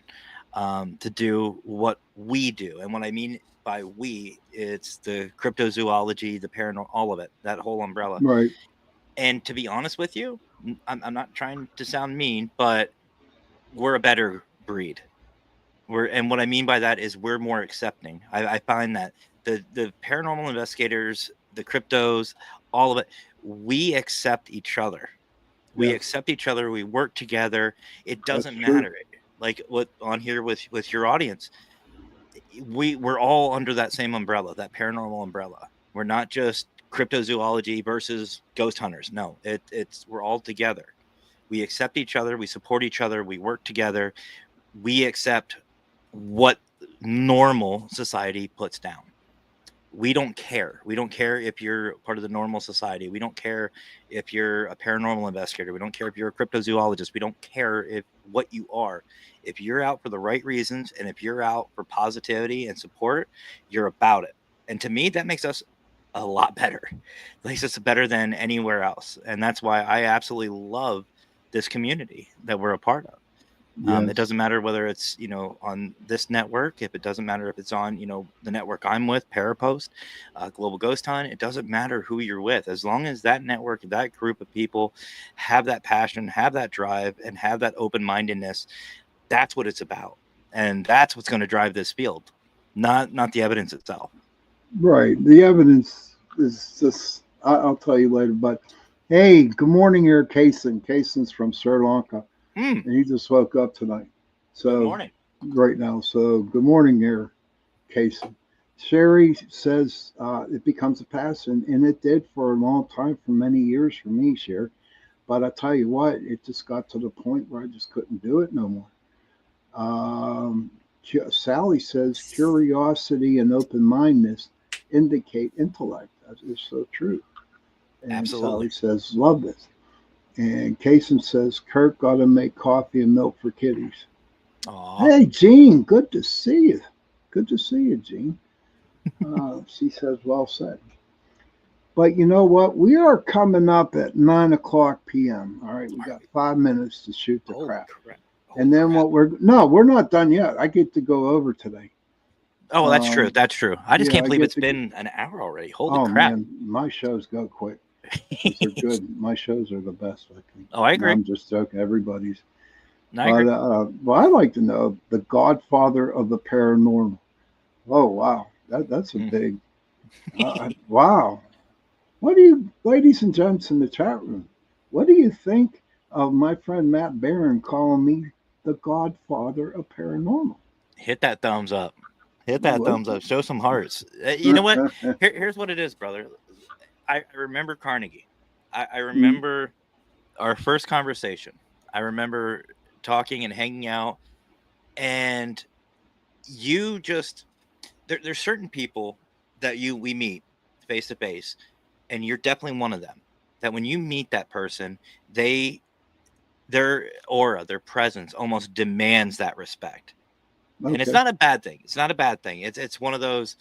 to do what we do. And what I mean by we, it's the cryptozoology, the paranormal, all of it, that whole umbrella. Right. And to be honest with you, I'm not trying to sound mean, but we're a better breed. And what I mean by that is we're more accepting. I find that the paranormal investigators, the cryptos, all of it, we accept each other. We accept each other. We work together. It doesn't matter. Like what on here with your audience, we're all under that same umbrella, that paranormal umbrella. We're not just cryptozoology versus ghost hunters. No, it's we're all together. We accept each other. We support each other. We work together. We accept what normal society puts down. We don't care. We don't care if you're part of the normal society. We don't care if you're a paranormal investigator. We don't care if you're a cryptozoologist. We don't care if what you are. If you're out for the right reasons and if you're out for positivity and support, you're about it. And to me, that makes us a lot better. It makes us better than anywhere else. And that's why I absolutely love this community that we're a part of. It doesn't matter whether it's, on this network, if it doesn't matter if it's on, the network I'm with, Parapost, Global Ghost Hunt, it doesn't matter who you're with. As long as that network, that group of people have that passion, have that drive, and have that open-mindedness, that's what it's about. And that's what's going to drive this field, not the evidence itself. Right. The evidence is just, I'll tell you later, but hey, good morning here, Kason. Kason's from Sri Lanka. And he just woke up tonight. So good morning. Right now. So good morning here, Casey. Sherry says it becomes a passion, and it did for a long time, for many years for me, Sherry. But I tell you what, it just got to the point where I just couldn't do it no more. Sally says curiosity and open-mindedness indicate intellect. That is so true. And Absolutely. Sally says, love this. And Kason says, Kurt got to make coffee and milk for kitties. Aww. Hey, Jean, good to see you. Good to see you, Jean. She says, well said. But you know what? We are coming up at 9:00 p.m. All right, we got 5 minutes to shoot the crap. And then we're not done yet. I get to go over today. Oh, that's true. That's true. I just can't believe it's been an hour already. Holy crap. Man, my shows go quick. They're good. My shows are the best, I think. Oh, I agree. I'm just joking. Everybody's. I agree. Well, I'd like to know the godfather of the paranormal. Oh, wow. That's a big. Wow. What do you, ladies and gents in the chat room, what do you think of my friend Matt Barron calling me the godfather of paranormal? Hit that thumbs up. Hit that thumbs up. Show some hearts. You know what? Here's what it is, brother. I remember Carnegie. I remember our first conversation. I remember talking and hanging out. And you just, there's certain people that we meet face to face, and you're definitely one of them. That when you meet that person, their aura, their presence almost demands that respect. Okay. And it's not a bad thing. It's not a bad thing. It's one of those,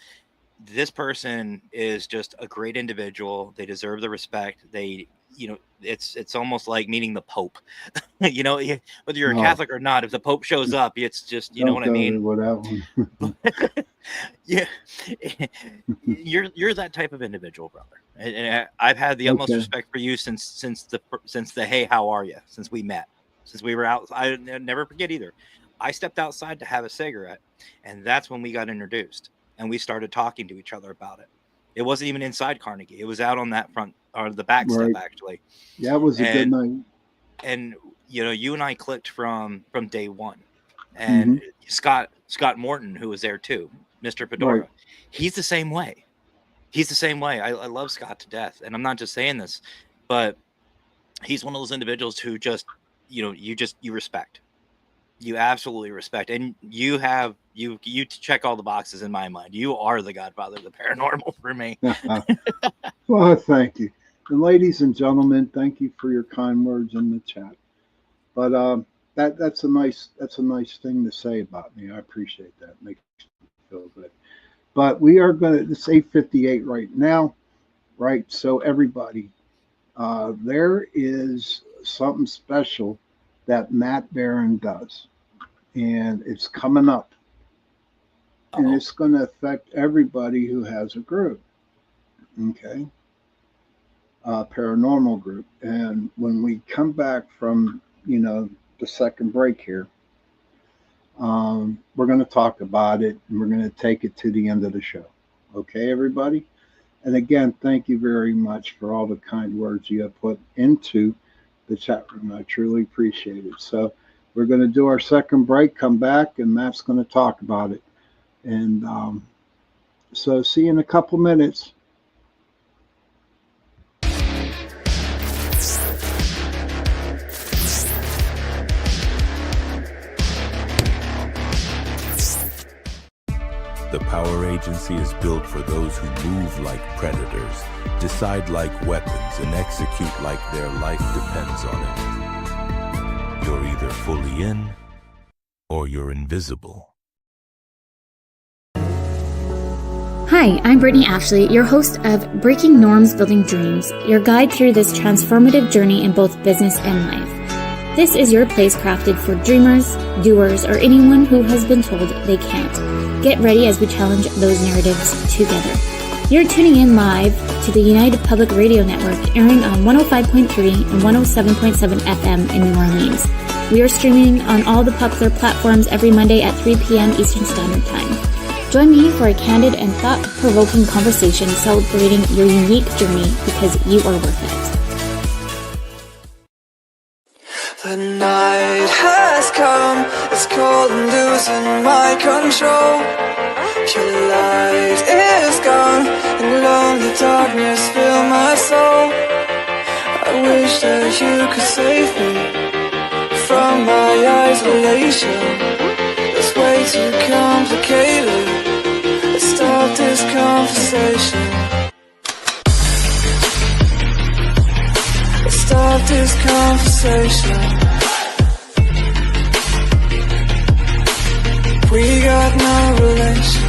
this person is just a great individual. They deserve the respect. It's almost like meeting the Pope. Whether you're a Catholic or not, if the Pope shows up, it's just, you know what I mean? Yeah. You're that type of individual, brother. And I've had the utmost respect for you since the hey, how are you? Since we met, since we were out. I never forget either. I stepped outside to have a cigarette, and that's when we got introduced. And we started talking to each other about it. It wasn't even inside Carnegie. It was out on that front or the back step, actually. Yeah, it was a good night. And you and I clicked from day one. And Scott Morton, who was there too, Mr. Fedora, he's the same way. He's the same way. I love Scott to death, and I'm not just saying this, but he's one of those individuals who just you respect. You absolutely respect, and you check all the boxes in my mind. You are the godfather of the paranormal for me. Well, thank you. And ladies and gentlemen, thank you for your kind words in the chat. But that's a nice thing to say about me. I appreciate that. Makes me feel good. But we are going to, it's 8:58 right now, right? So everybody, there is something special that Matt Barron does, and it's coming up. And it's going to affect everybody who has a group, okay? Paranormal group. And when we come back from, the second break here, we're going to talk about it, and we're going to take it to the end of the show. Okay, everybody? And again, thank you very much for all the kind words you have put into the chat room. I truly appreciate it. So we're going to do our second break, come back, and Matt's going to talk about it. And so see you in a couple minutes. The Power Agency is built for those who move like predators, decide like weapons, and execute like their life depends on it. You're either fully in, or you're invisible. Hi, I'm Brittany Ashley, your host of Breaking Norms, Building Dreams, your guide through this transformative journey in both business and life. This is your place crafted for dreamers, doers, or anyone who has been told they can't. Get ready as we challenge those narratives together. You're tuning in live to the United Public Radio Network, airing on 105.3 and 107.7 FM in New Orleans. We are streaming on all the popular platforms every Monday at 3 p.m. Eastern Standard Time. Join me for a candid and thought-provoking conversation celebrating your unique journey because you are worth it. The night has come, it's cold and losing my control. Your light is gone, and lonely darkness fill my soul. I wish that you could save me from my isolation. It's way too complicated. Let's start this conversation. Let's start this conversation. We got no relation.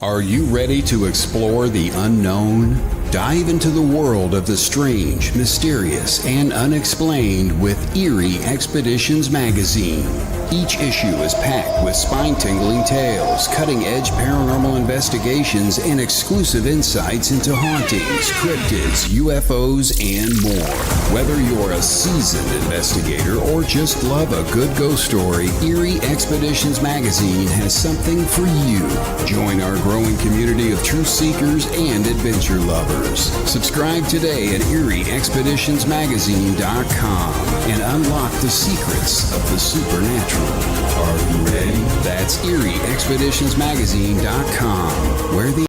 Are you ready to explore the unknown? Dive into the world of the strange, mysterious, and unexplained with Eerie Expeditions magazine. Each issue is packed with spine-tingling tales, cutting-edge paranormal investigations, and exclusive insights into hauntings, cryptids, UFOs, and more. Whether you're a seasoned investigator or just love a good ghost story, Eerie Expeditions magazine has something for you. Join our growing community of truth seekers and adventure lovers. Subscribe today at EerieExpeditionsMagazine.com and unlock the secrets of the supernatural. Are you ready? That's EerieExpeditionsMagazine.com, where the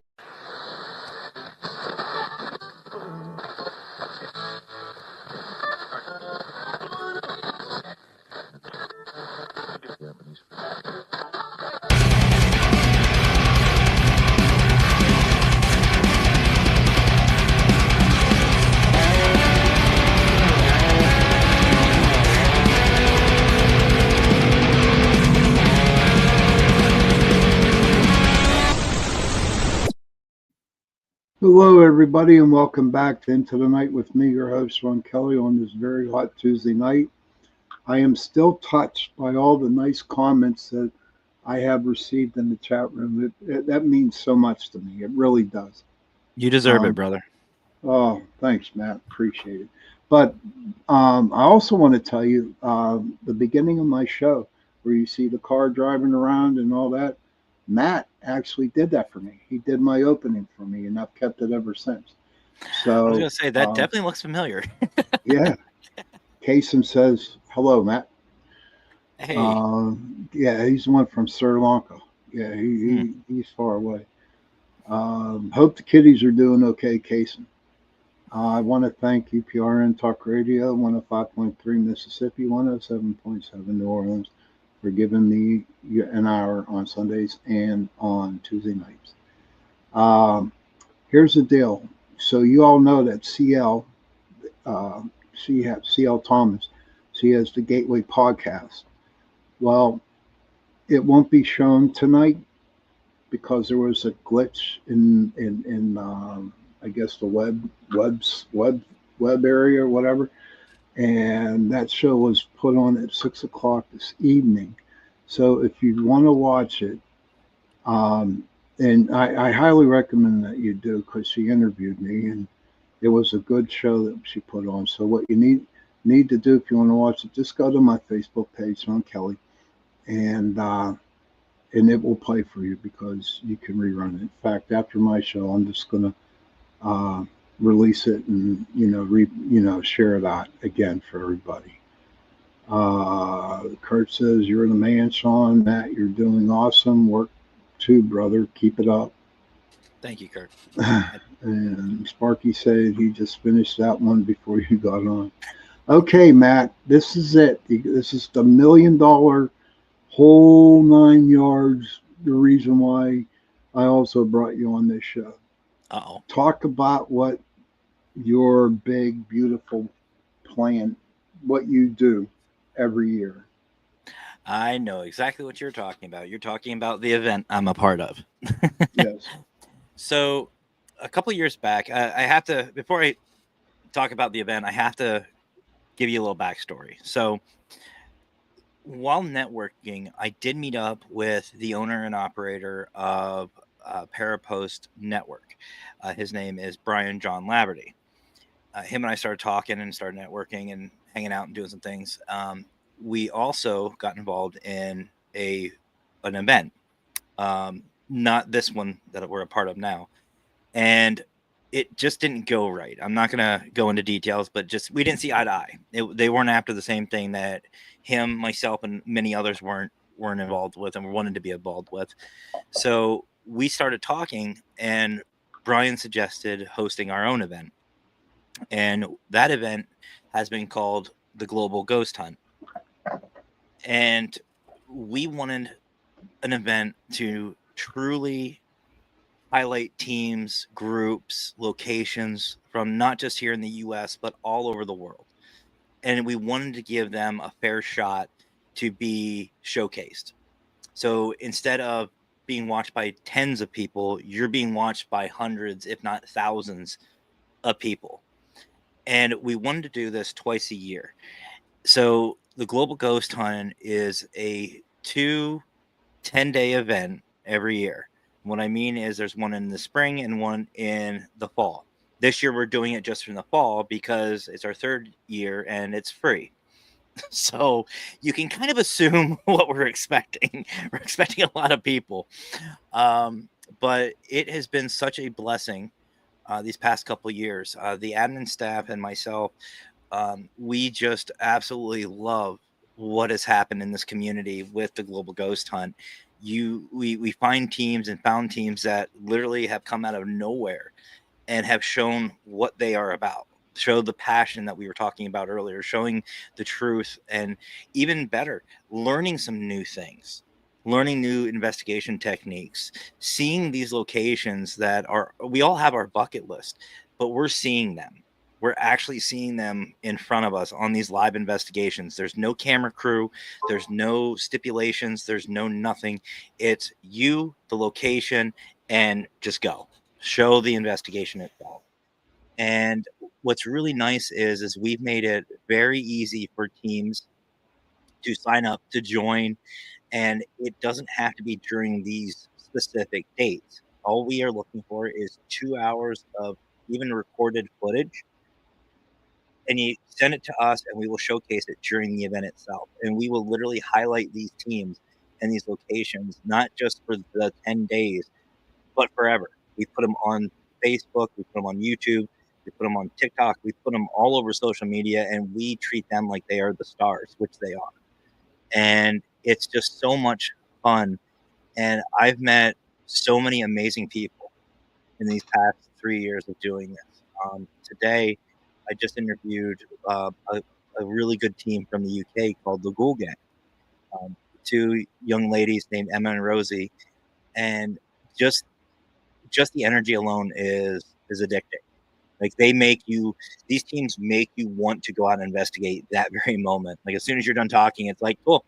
Hello, everybody, and welcome back to Into the Night with me, your host, Ron Kelly, on this very hot Tuesday night. I am still touched by all the nice comments that I have received in the chat room. That means so much to me. It really does. You deserve it, brother. Oh, thanks, Matt. Appreciate it. But I also want to tell you the beginning of my show, where you see the car driving around and all that, Matt actually did that for me. He did my opening for me, and I've kept it ever since. So I was going to say, that definitely looks familiar. Yeah. Kasem says, hello, Matt. Hey. Yeah, he's the one from Sri Lanka. Yeah, he's far away. Hope the kiddies are doing okay, Kasem. I want to thank UPRN Talk Radio, 105.3 Mississippi, 107.7 New Orleans, for giving me an hour on Sundays and on Tuesday nights. Here's the deal. So you all know that CL Thomas, she has the Gateway podcast. Well, it won't be shown tonight because there was a glitch in I guess the web area or whatever. And that show was put on at 6 o'clock this evening. So if you want to watch it, and I highly recommend that you do, because she interviewed me and it was a good show that she put on. So what you need to do if you want to watch it, just go to my Facebook page, Sean Kelly, and it will play for you because you can rerun it. In fact, after my show, I'm just gonna release it and share it out again for everybody. Kurt says, you're the man, Sean. Matt, you're doing awesome work too, brother. Keep it up. Thank you, Kurt. And Sparky said he just finished that one before you got on. Okay, Matt, this is it. This is the $1 million whole 9 yards. The reason why I also brought you on this show. Uh-oh. Talk about what your big, beautiful plan, what you do every year. I know exactly what you're talking about. You're talking about the event I'm a part of. Yes. So, a couple years back, I have to, before I talk about the event, I have to give you a little backstory. So, while networking, I did meet up with the owner and operator of Parapost Network. His name is Brian John Laverty. Him and I started talking and started networking and hanging out and doing some things. We also got involved in an event, not this one that we're a part of now, and it just didn't go right. I'm not gonna go into details, but just we didn't see eye to eye. They weren't after the same thing that him, myself, and many others weren't involved with and wanted to be involved with. So we started talking, and Brian suggested hosting our own event. And that event has been called the Global Ghost Hunt. And we wanted an event to truly highlight teams, groups, locations from not just here in the US, but all over the world. And we wanted to give them a fair shot to be showcased. So instead of being watched by tens of people, you're being watched by hundreds, if not thousands of people. And we wanted to do this twice a year. So the Global Ghost Hunt is a 10-day event every year. What I mean is there's one in the spring and one in the fall. This year we're doing it just in the fall because it's our third year and it's free. So you can kind of assume what we're expecting. We're expecting a lot of people. But it has been such a blessing these past couple of years. The admin staff and myself, we just absolutely love what has happened in this community with the Global Ghost Hunt. We find teams and found teams that literally have come out of nowhere and have shown what they are about, show the passion that we were talking about earlier, showing the truth, and even better, learning some new things, learning new investigation techniques, seeing these locations that we all have our bucket list, but we're seeing them. We're actually seeing them in front of us on these live investigations. There's no camera crew. There's no stipulations. There's no nothing. It's you, the location, and just go. Show the investigation itself. And what's really nice is we've made it very easy for teams to sign up, to join, and it doesn't have to be during these specific dates. All we are looking for is 2 hours of even recorded footage, and you send it to us and we will showcase it during the event itself. And we will literally highlight these teams and these locations, not just for the 10 days, but forever. We put them on Facebook, we put them on YouTube, we put them on TikTok, we put them all over social media, and we treat them like they are the stars, which they are. And it's just so much fun. And I've met so many amazing people in these past 3 years of doing this. Today, I just interviewed a really good team from the UK called the Ghoul Gang. Two young ladies named Emma and Rosie, and just the energy alone is addicting. Like these teams make you want to go out and investigate that very moment. Like as soon as you're done talking, it's like, cool,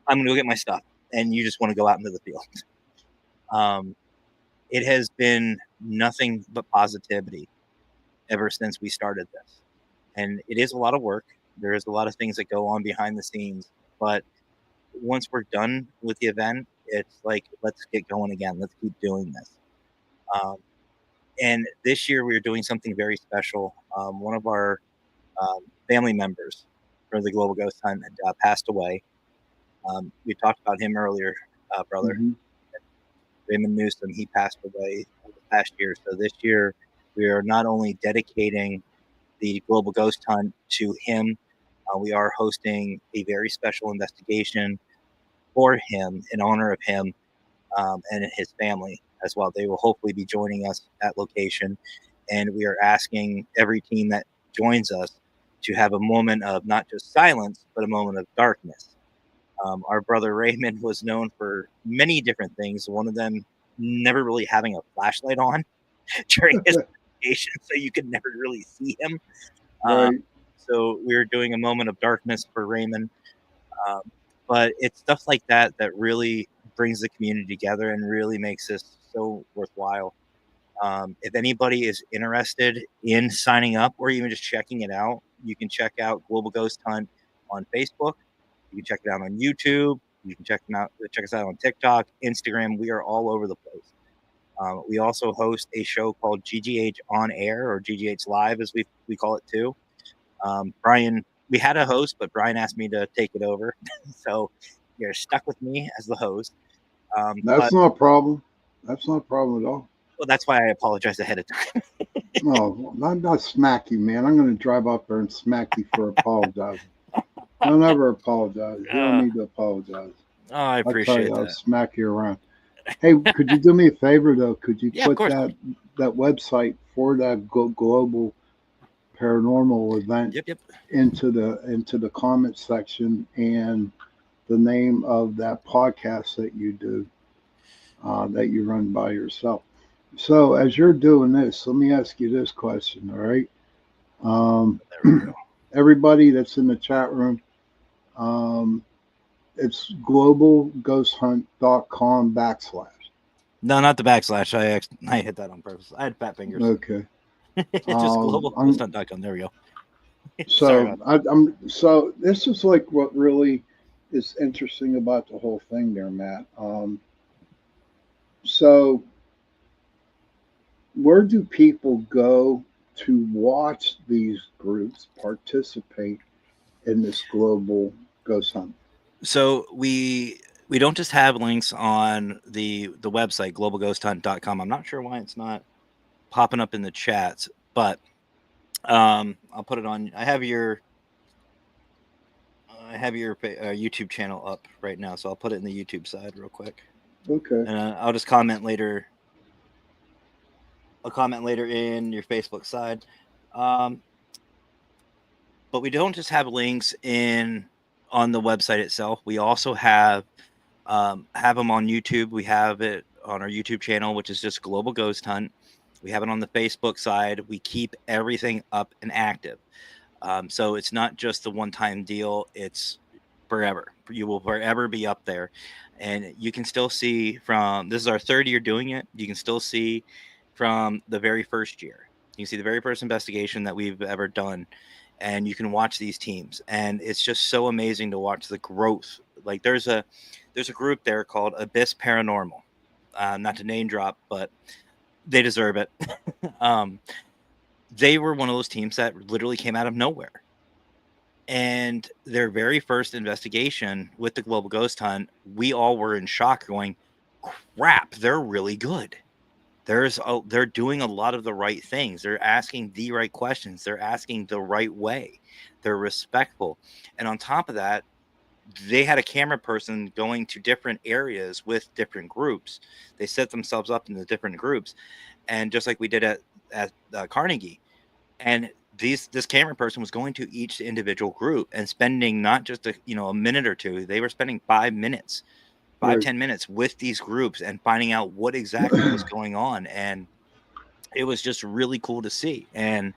I'm gonna go get my stuff, and you just want to go out into the field. It has been nothing but positivity ever since we started this. And it is a lot of work. There is a lot of things that go on behind the scenes. But once we're done with the event, it's like, let's get going again. Let's keep doing this. And this year we are doing something very special. One of our family members for the Global Ghost Hunt had passed away. We talked about him earlier, brother. Mhm. Raymond Newsom, he passed away this past year. So this year we are not only dedicating the Global Ghost Hunt to him, we are hosting a very special investigation for him in honor of him and his family as well. They will hopefully be joining us at location. And we are asking every team that joins us to have a moment of not just silence, but a moment of darkness. Our brother Raymond was known for many different things. One of them never really having a flashlight on during his investigation, so you could never really see him. Right. So we were doing a moment of darkness for Raymond. But it's stuff like that that really brings the community together and really makes this so worthwhile. If anybody is interested in signing up or even just checking it out, you can check out Global Ghost Hunt on Facebook. You can check it out on YouTube. You can check us out on TikTok, Instagram. We are all over the place. We also host a show called GGH On Air, or GGH Live, as we call it too. Brian, we had a host, but Brian asked me to take it over, so you're stuck with me as the host. That's not a problem. That's not a problem at all. Well, that's why I apologize ahead of time. No, I'm not smack you, man. I'm going to drive up there and smack you for apologizing. Don't ever apologize. You don't need to apologize. Oh, I appreciate I'll that. smack you around. Hey, could you do me a favor though? Could you Yeah, of put course. that website for that global paranormal event into the comment section, and the name of that podcast that you do, that you run by yourself? So as you're doing this, let me ask you this question, all right? Everybody that's in the chat room, it's globalghosthunt.com/. No, not the backslash. I hit that on purpose. I had fat fingers. Okay. Just globalghosthunt.com. There we go. So so this is like what really is interesting about the whole thing there, Matt. So where do people go to watch these groups participate in this global ghost hunt? So we don't just have links on the website globalghosthunt.com. I'm not sure why it's not popping up in the chats, but I'll put it on. I have your YouTube channel up right now, so I'll put it in the YouTube side real quick. Okay. And I'll just comment later. I'll comment later in your Facebook side. But we don't just have links on the website itself. We also have them on YouTube. We have it on our YouTube channel, which is just Global Ghost Hunt. We have it on the Facebook side. We keep everything up and active. So it's not just the one-time deal. It's forever. You will forever be up there. And you can still see this is our third year doing it. You can still see from the very first year. You can see the very first investigation that we've ever done. And you can watch these teams. And it's just so amazing to watch the growth. Like there's a group there called Abyss Paranormal. Not to name drop, but they deserve it. They were one of those teams that literally came out of nowhere. And their very first investigation with the Global Ghost Hunt, we all were in shock going, crap, they're really good. They're doing a lot of the right things. They're asking the right questions. They're asking the right way. They're respectful. And on top of that, they had a camera person going to different areas with different groups. They set themselves up in the different groups. And just like we did at Carnegie. And this camera person was going to each individual group and spending not just a minute or two. They were spending 5 minutes, 10 minutes with these groups and finding out what exactly was going on. And it was just really cool to see. And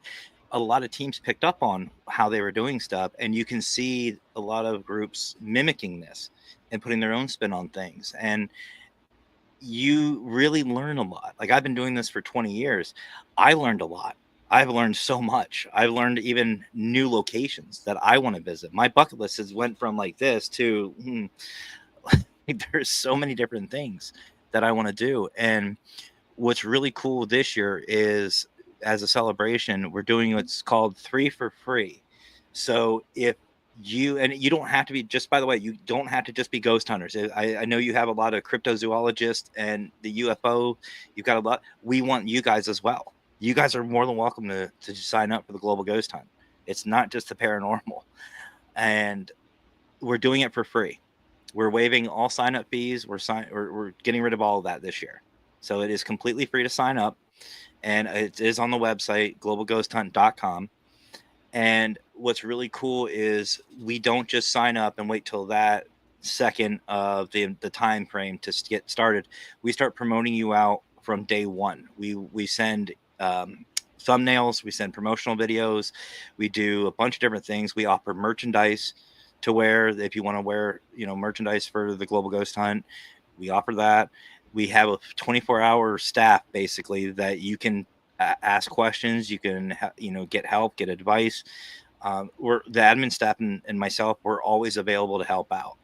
a lot of teams picked up on how they were doing stuff. And you can see a lot of groups mimicking this and putting their own spin on things. And you really learn a lot. Like I've been doing this for 20 years. I learned a lot. I've learned so much. I've learned even new locations that I want to visit. My bucket list has went from like this to there's so many different things that I want to do. And what's really cool this year is, as a celebration, we're doing what's called 3 for free. So if you don't have to be, just by the way, you don't have to just be ghost hunters. I know you have a lot of cryptozoologists and the UFO. You've got a lot. We want you guys as well. You guys are more than welcome to sign up for the Global Ghost Hunt. It's not just the paranormal. And we're doing it for free. We're waiving all sign-up fees. We're getting rid of all of that this year. So it is completely free to sign up. And it is on the website, globalghosthunt.com. And what's really cool is we don't just sign up and wait till that second of the time frame to get started. We start promoting you out from day one. We send thumbnails, we send promotional videos, we do a bunch of different things. We offer merchandise. to wear. If you want to wear, merchandise for the Global Ghost Hunt, we offer that. We have a 24-hour staff basically that you can ask questions. You can, get help, get advice. We're the admin staff and myself. We're always available to help out.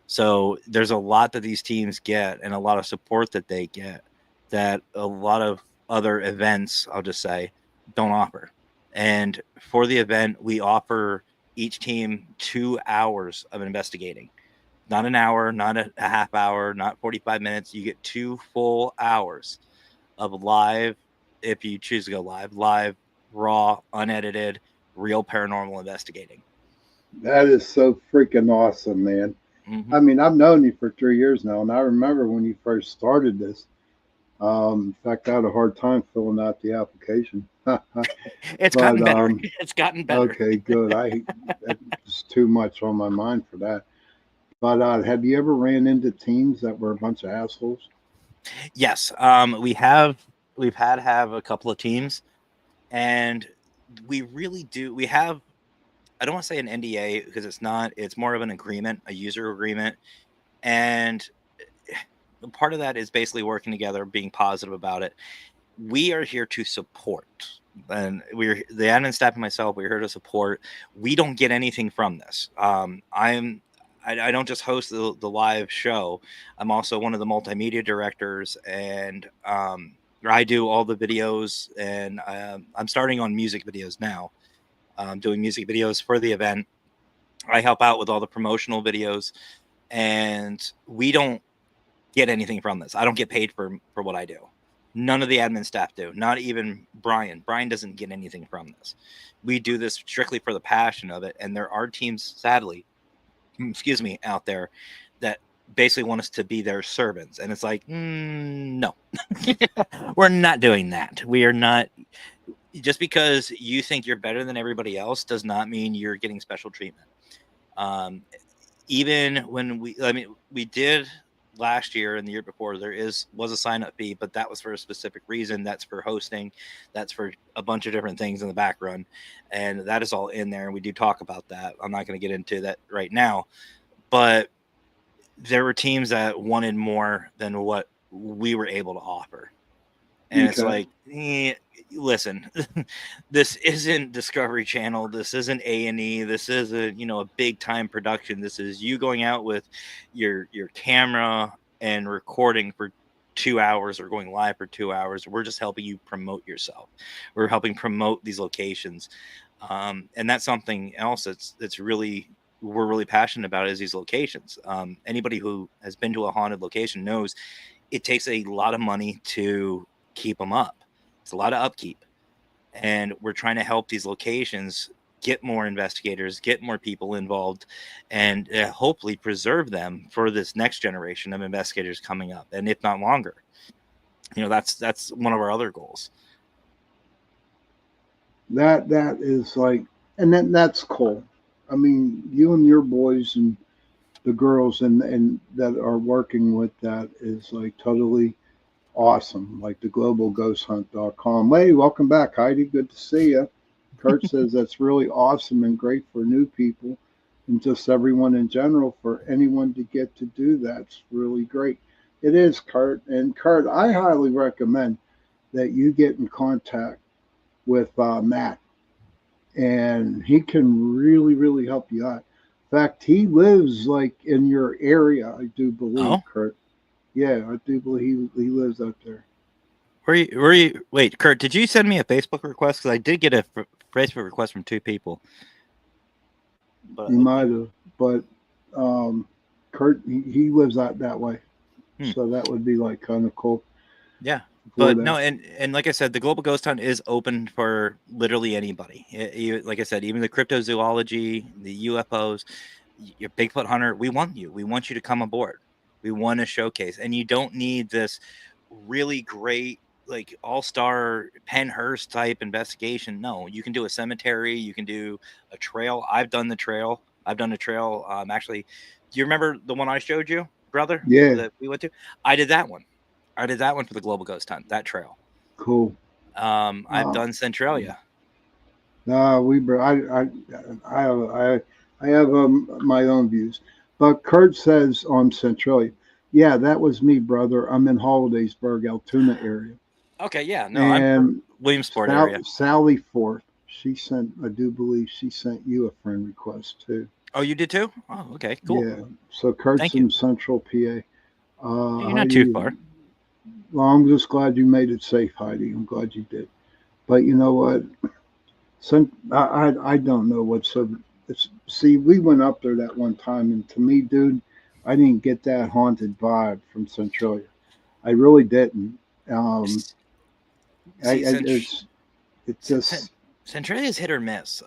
So there's a lot that these teams get and a lot of support that they get that a lot of other events, I'll just say, don't offer. And for the event, we offer each team 2 hours of investigating. Not an hour, not a half hour, not 45 minutes. You get 2 full hours of live, if you choose to go live, raw, unedited, real paranormal investigating. That is so freaking awesome, man. Mm-hmm. I mean, I've known you for 3 years now, and I remember when you first started this. In fact, I had a hard time filling out the application. It's gotten better. It's gotten better. Okay, good. It's too much on my mind for that. But have you ever ran into teams that were a bunch of assholes? Yes, we've had to have a couple of teams, and we really do. We have, I don't want to say an NDA because it's not. It's more of an agreement, a user agreement, and part of that is basically working together, being positive about it. We are here to support, and we're the admin staff and myself. We're here to support. We don't get anything from this. I don't just host the live show. I'm also one of the multimedia directors, and I do all the videos, and I'm starting on music videos now. Doing music videos for the event. I help out with all the promotional videos, and we don't get anything from this. I don't get paid for what I do. None of the admin staff do. Not even Brian. Brian doesn't get anything from this. We do this strictly for the passion of it, and there are teams, sadly, out there that basically want us to be their servants, and it's like, no. We're not doing that. We are not. Just because you think you're better than everybody else does not mean you're getting special treatment. Even when we did last year and the year before, was a sign-up fee, but that was for a specific reason. That's for hosting, that's for a bunch of different things in the background, and that is all in there, and we do talk about that. I'm not going to get into that right now, but there were teams that wanted more than what we were able to offer. And It's like, listen, this isn't Discovery Channel. This isn't A&E. This isn't, a big time production. This is you going out with your camera and recording for 2 hours or going live for 2 hours. We're just helping you promote yourself. We're helping promote these locations. And that's something else we're really passionate about is these locations. Anybody who has been to a haunted location knows it takes a lot of money to keep them up. It's a lot of upkeep, and we're trying to help these locations get more investigators, get more people involved, and hopefully preserve them for this next generation of investigators coming up, and if not longer. That's one of our other goals. That is like, and that's cool. I mean, you and your boys and the girls and that are working with that is like totally awesome. Like the globalghosthunt.com. Hey, welcome back, Heidi. Good to see you. Kurt says that's really awesome and great for new people and just everyone in general. For anyone to get to do that's really great. It is, Kurt. And Kurt, I highly recommend that you get in contact with Matt, and he can really, really help you out. In fact, he lives like in your area, I do believe, Kurt. Yeah, I do believe he lives up there. Where you? Wait, Kurt, did you send me a Facebook request? Because I did get a Facebook request from 2 people. But you might have, but Kurt, he lives out that way, so that would be like kind of cool. Yeah, but no, and like I said, the Global Ghost Hunt is open for literally anybody. Like I said, even the cryptozoology, the UFOs, your Bigfoot hunter, we want you. We want you to come aboard. We want to showcase, and you don't need this really great, like all-star Pennhurst type investigation. No, you can do a cemetery. You can do a trail. I've done a trail. Actually, do you remember the one I showed you, brother? Yeah. That we went to? I did that one. For the Global Ghost Hunt. That trail. Cool. I've done Centralia. No, I I have my own views. But Kurt says on Centralia, yeah, that was me, brother. I'm in Hollidaysburg, Altoona area. Okay, yeah, no, I'm And Williamsport area. Sally Forth, she sent, I do believe she sent you a friend request too. Oh, you did too? Oh, okay, cool. Yeah. So Kurt's in Central PA. You're not too far. Well, I'm just glad you made it safe, Heidi. I'm glad you did. But you know what? I don't know what's so. See, we went up there that one time, and to me, dude, I didn't get that haunted vibe from Centralia. I really didn't. It's just Centralia is hit or miss.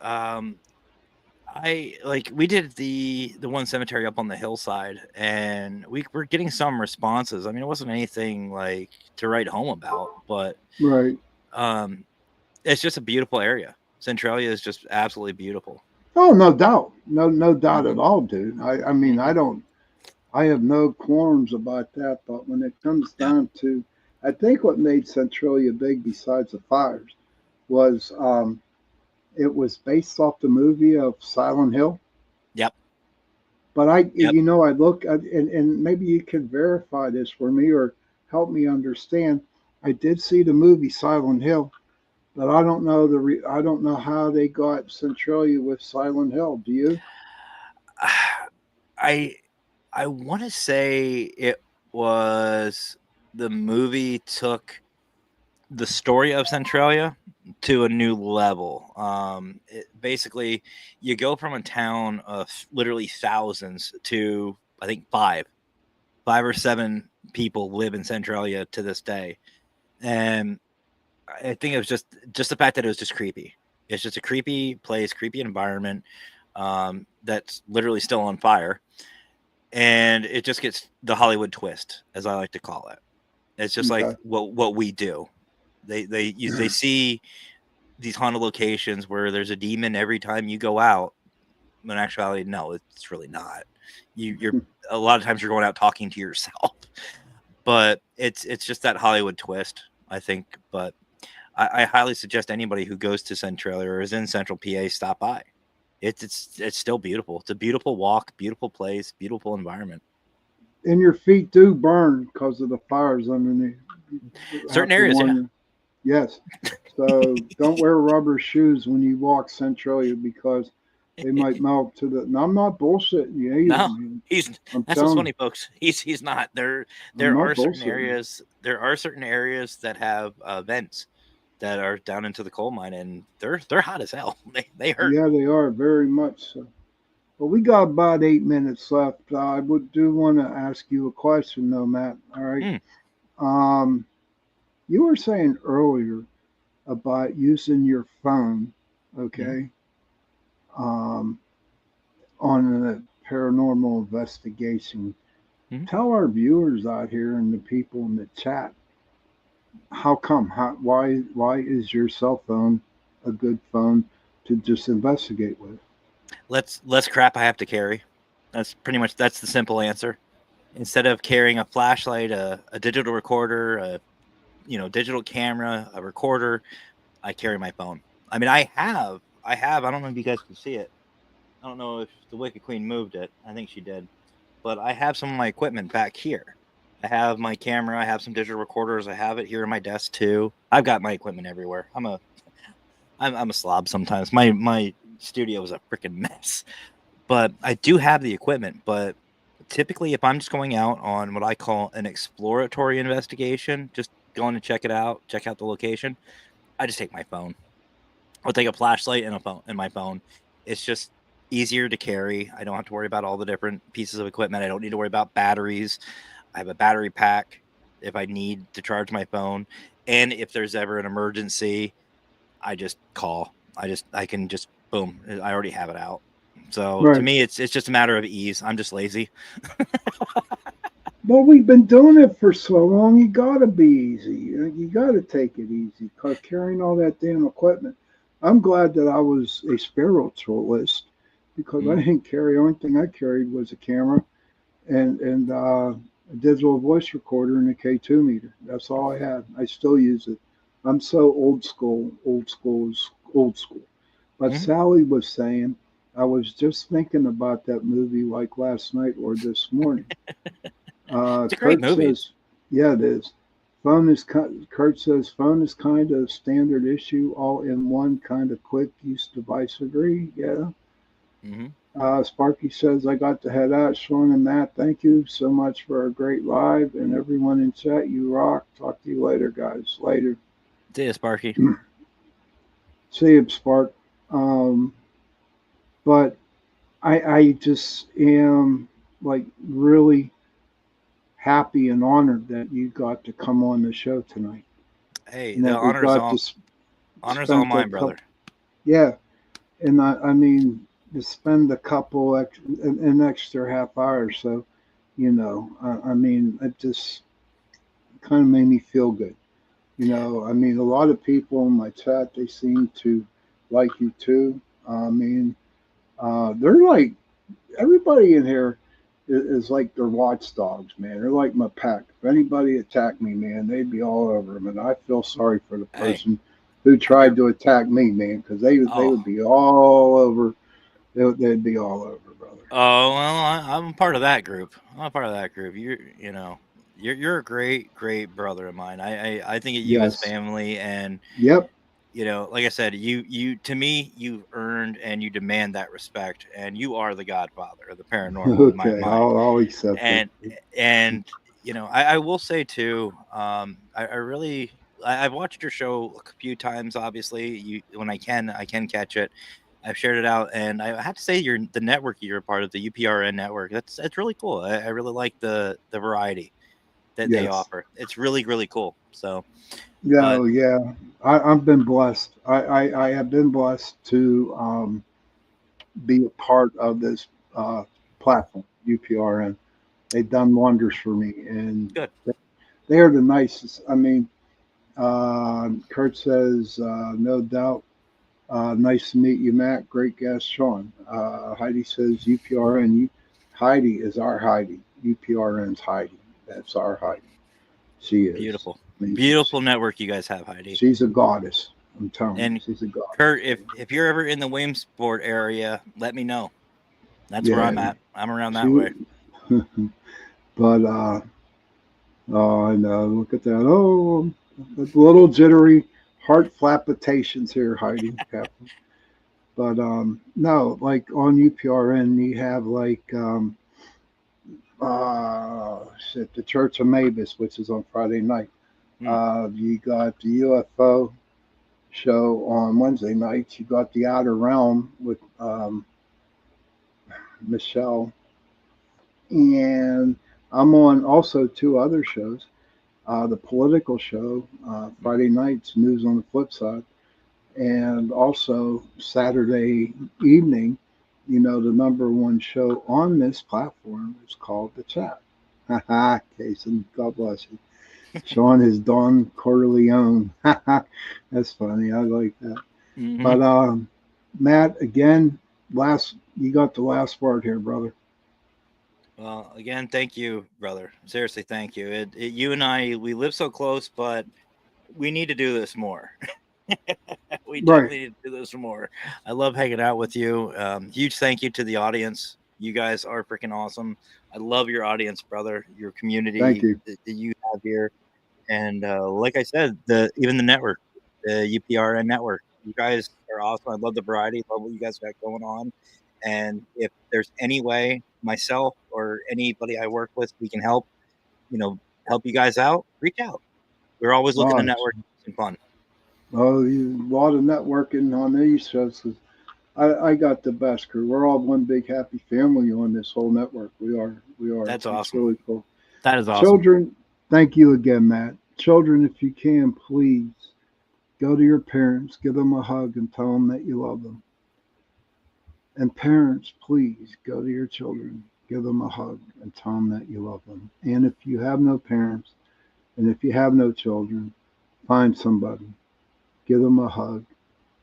We did the one cemetery up on the hillside, and we were getting some responses. I mean, it wasn't anything like to write home about, but right. It's just a beautiful area. Centralia is just absolutely beautiful. Oh, no doubt, no doubt at all, dude. I mean, I have no qualms about that. But when it comes down to, I think what made Centralia big, besides the fires, was it was based off the movie of Silent Hill. Yep. But I look at, and maybe you could verify this for me or help me understand. I did see the movie Silent Hill, but I don't know I don't know how they got Centralia with Silent Hill. Do you? I want to say it was the movie took the story of Centralia to a new level. Basically, you go from a town of literally thousands to, I think, five or seven people live in Centralia to this day. And I think it was just the fact that it was just creepy. It's just a creepy place, creepy environment that's literally still on fire. And it just gets the Hollywood twist, as I like to call it. It's just like what we do. They see these haunted locations where there's a demon every time you go out. In actuality, no, it's really not. You're a lot of times you're going out talking to yourself, but it's just that Hollywood twist, I think. But I highly suggest anybody who goes to Centralia or is in Central PA stop by. It's still beautiful. It's a beautiful walk, beautiful place, beautiful environment. And your feet do burn because of the fires underneath. Certain areas, yeah. Yes. So don't wear rubber shoes when you walk Centralia because they might melt to the. No, I'm not bullshitting you. No, that's what's funny, folks. He's not. There are certain areas. There are certain areas that have vents that are down into the coal mine, and they're hot as hell. They hurt. Yeah, they are very much so. Well, we got about 8 minutes left. I do want to ask you a question, though, Matt. All right. You were saying earlier about using your phone, okay, on a paranormal investigation. Tell our viewers out here and the people in the chat, how come? Why is your cell phone a good phone to just investigate with? Less crap I have to carry. That's the simple answer. Instead of carrying a flashlight, a digital recorder, digital camera, a recorder, I carry my phone. I mean, I don't know if you guys can see it. I don't know if the Wicked Queen moved it. I think she did. But I have some of my equipment back here. I have my camera. I have some digital recorders. I have it here in my desk too. I've got my equipment everywhere. I'm a slob sometimes. My studio is a freaking mess. But I do have the equipment. But typically, if I'm just going out on what I call an exploratory investigation, just going to check it out, check out the location, I just take my phone. I'll take a flashlight and my phone. It's just easier to carry. I don't have to worry about all the different pieces of equipment. I don't need to worry about batteries. I have a battery pack if I need to charge my phone. And if there's ever an emergency, I just call. I can just boom. I already have it out. So to me, it's just a matter of ease. I'm just lazy. Well, we've been doing it for so long. You got to be easy. You got to take it easy because carrying all that damn equipment. I'm glad that I was a spiritualist because I didn't carry. The only thing I carried was a camera and a digital voice recorder and a K2 meter. That's all I had. I still use it. I'm so old school. But Sally was saying I was just thinking about that movie like last night or this morning. It's a great Kurt movie. says, yeah, it is. Kurt says, phone is kind of standard issue, all in one kind of quick use device. Agree? Yeah. Hmm. Sparky says, I got to head out. Sean and Matt, thank you so much for a great live. And everyone in chat, you rock. Talk to you later, guys. Later. See ya, Sparky. See you, Spark. Um, but I just am like really happy and honored that you got to come on the show tonight. Hey, And the that we honor's got all to all spend a mine, couple. brother. Yeah. And I mean, to spend a couple, an extra half hour or so, I mean, it just kind of made me feel good. I mean, a lot of people in my chat, they seem to like you too. I mean, they're like, everybody in here is like their watchdogs, man. They're like my pack. If anybody attacked me, man, they'd be all over them. And I feel sorry for the Hey, person who tried to attack me, man, because they oh, would be all over. They'd be all over, brother. oh well, I'm a part of that group. I'm a part of that group. You're a great brother of mine. I think of you as Yes. family, and Yep. like I said, you to me, you've earned and you demand that respect, and you are the godfather of the paranormal in my Okay. mind. I'll accept it. And I will say too, I really I've watched your show a few times. Obviously, when I can catch it. I've shared it out, and I have to say, the network you're a part of, the UPRN network. That's really cool. I really like the variety that they Yes. offer. It's really cool. So, Yeah. but Oh, yeah. I've been blessed. I have been blessed to be a part of this platform, UPRN. They've done wonders for me, and good. they are the nicest. I mean, Kurt says, no doubt. Nice to meet you, Matt. Great guest, Sean. Heidi says, UPRN. Heidi is our Heidi. UPRN's Heidi. That's our Heidi. She is. Beautiful, I mean, beautiful network you guys have, Heidi. she's a goddess. I'm telling you, And she's a goddess. Kurt, if you're ever in the Williamsport area, let me know. That's where I'm Yeah. at. I'm around that way. But oh, I know. Look at that. Oh, a little jittery heart palpitations here, Heidi. But no, like on UPRN, you have like the Church of Mavis, which is on Friday night. You got the UFO show on Wednesday nights. You got the Outer Realm with Michelle, and I'm on also two other shows. The political show Friday nights, News on the Flip Side, and also Saturday evening. The number one show on this platform is called The Chat. Haha, Jason, God bless you. Sean is Don Corleone. That's funny. I like that. Mm-hmm. But Matt, again, you got the last word here, brother. Well, again, thank you, brother. Seriously, thank you. You and I, we live so close, but we need to do this more. We definitely need to do this more. I love hanging out with you. Huge thank you to the audience. You guys are freaking awesome. I love your audience, brother. Your community Thank you. that you have here, and like I said, even the network, the UPRN network. You guys are awesome. I love the variety. Love what you guys got going on. And if there's any way myself or anybody I work with, we can help, help you guys out, reach out. We're always looking to network and fun. Oh, a lot of networking on these shows. I got the best crew. We're all one big happy family on this whole network. We are. That's It's awesome. really cool. That is awesome. Children, thank you again, Matt. Children, if you can, please go to your parents, give them a hug, and tell them that you love them. And parents, please go to your children, give them a hug, and tell them that you love them. And if you have no parents, and if you have no children, find somebody, give them a hug,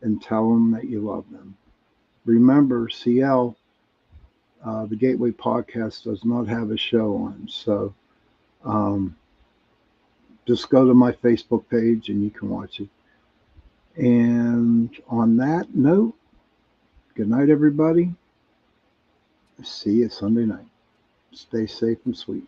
and tell them that you love them. Remember, CL, the Gateway Podcast, does not have a show on. So just go to my Facebook page and you can watch it. And on that note, good night, everybody. See you Sunday night. Stay safe and sweet.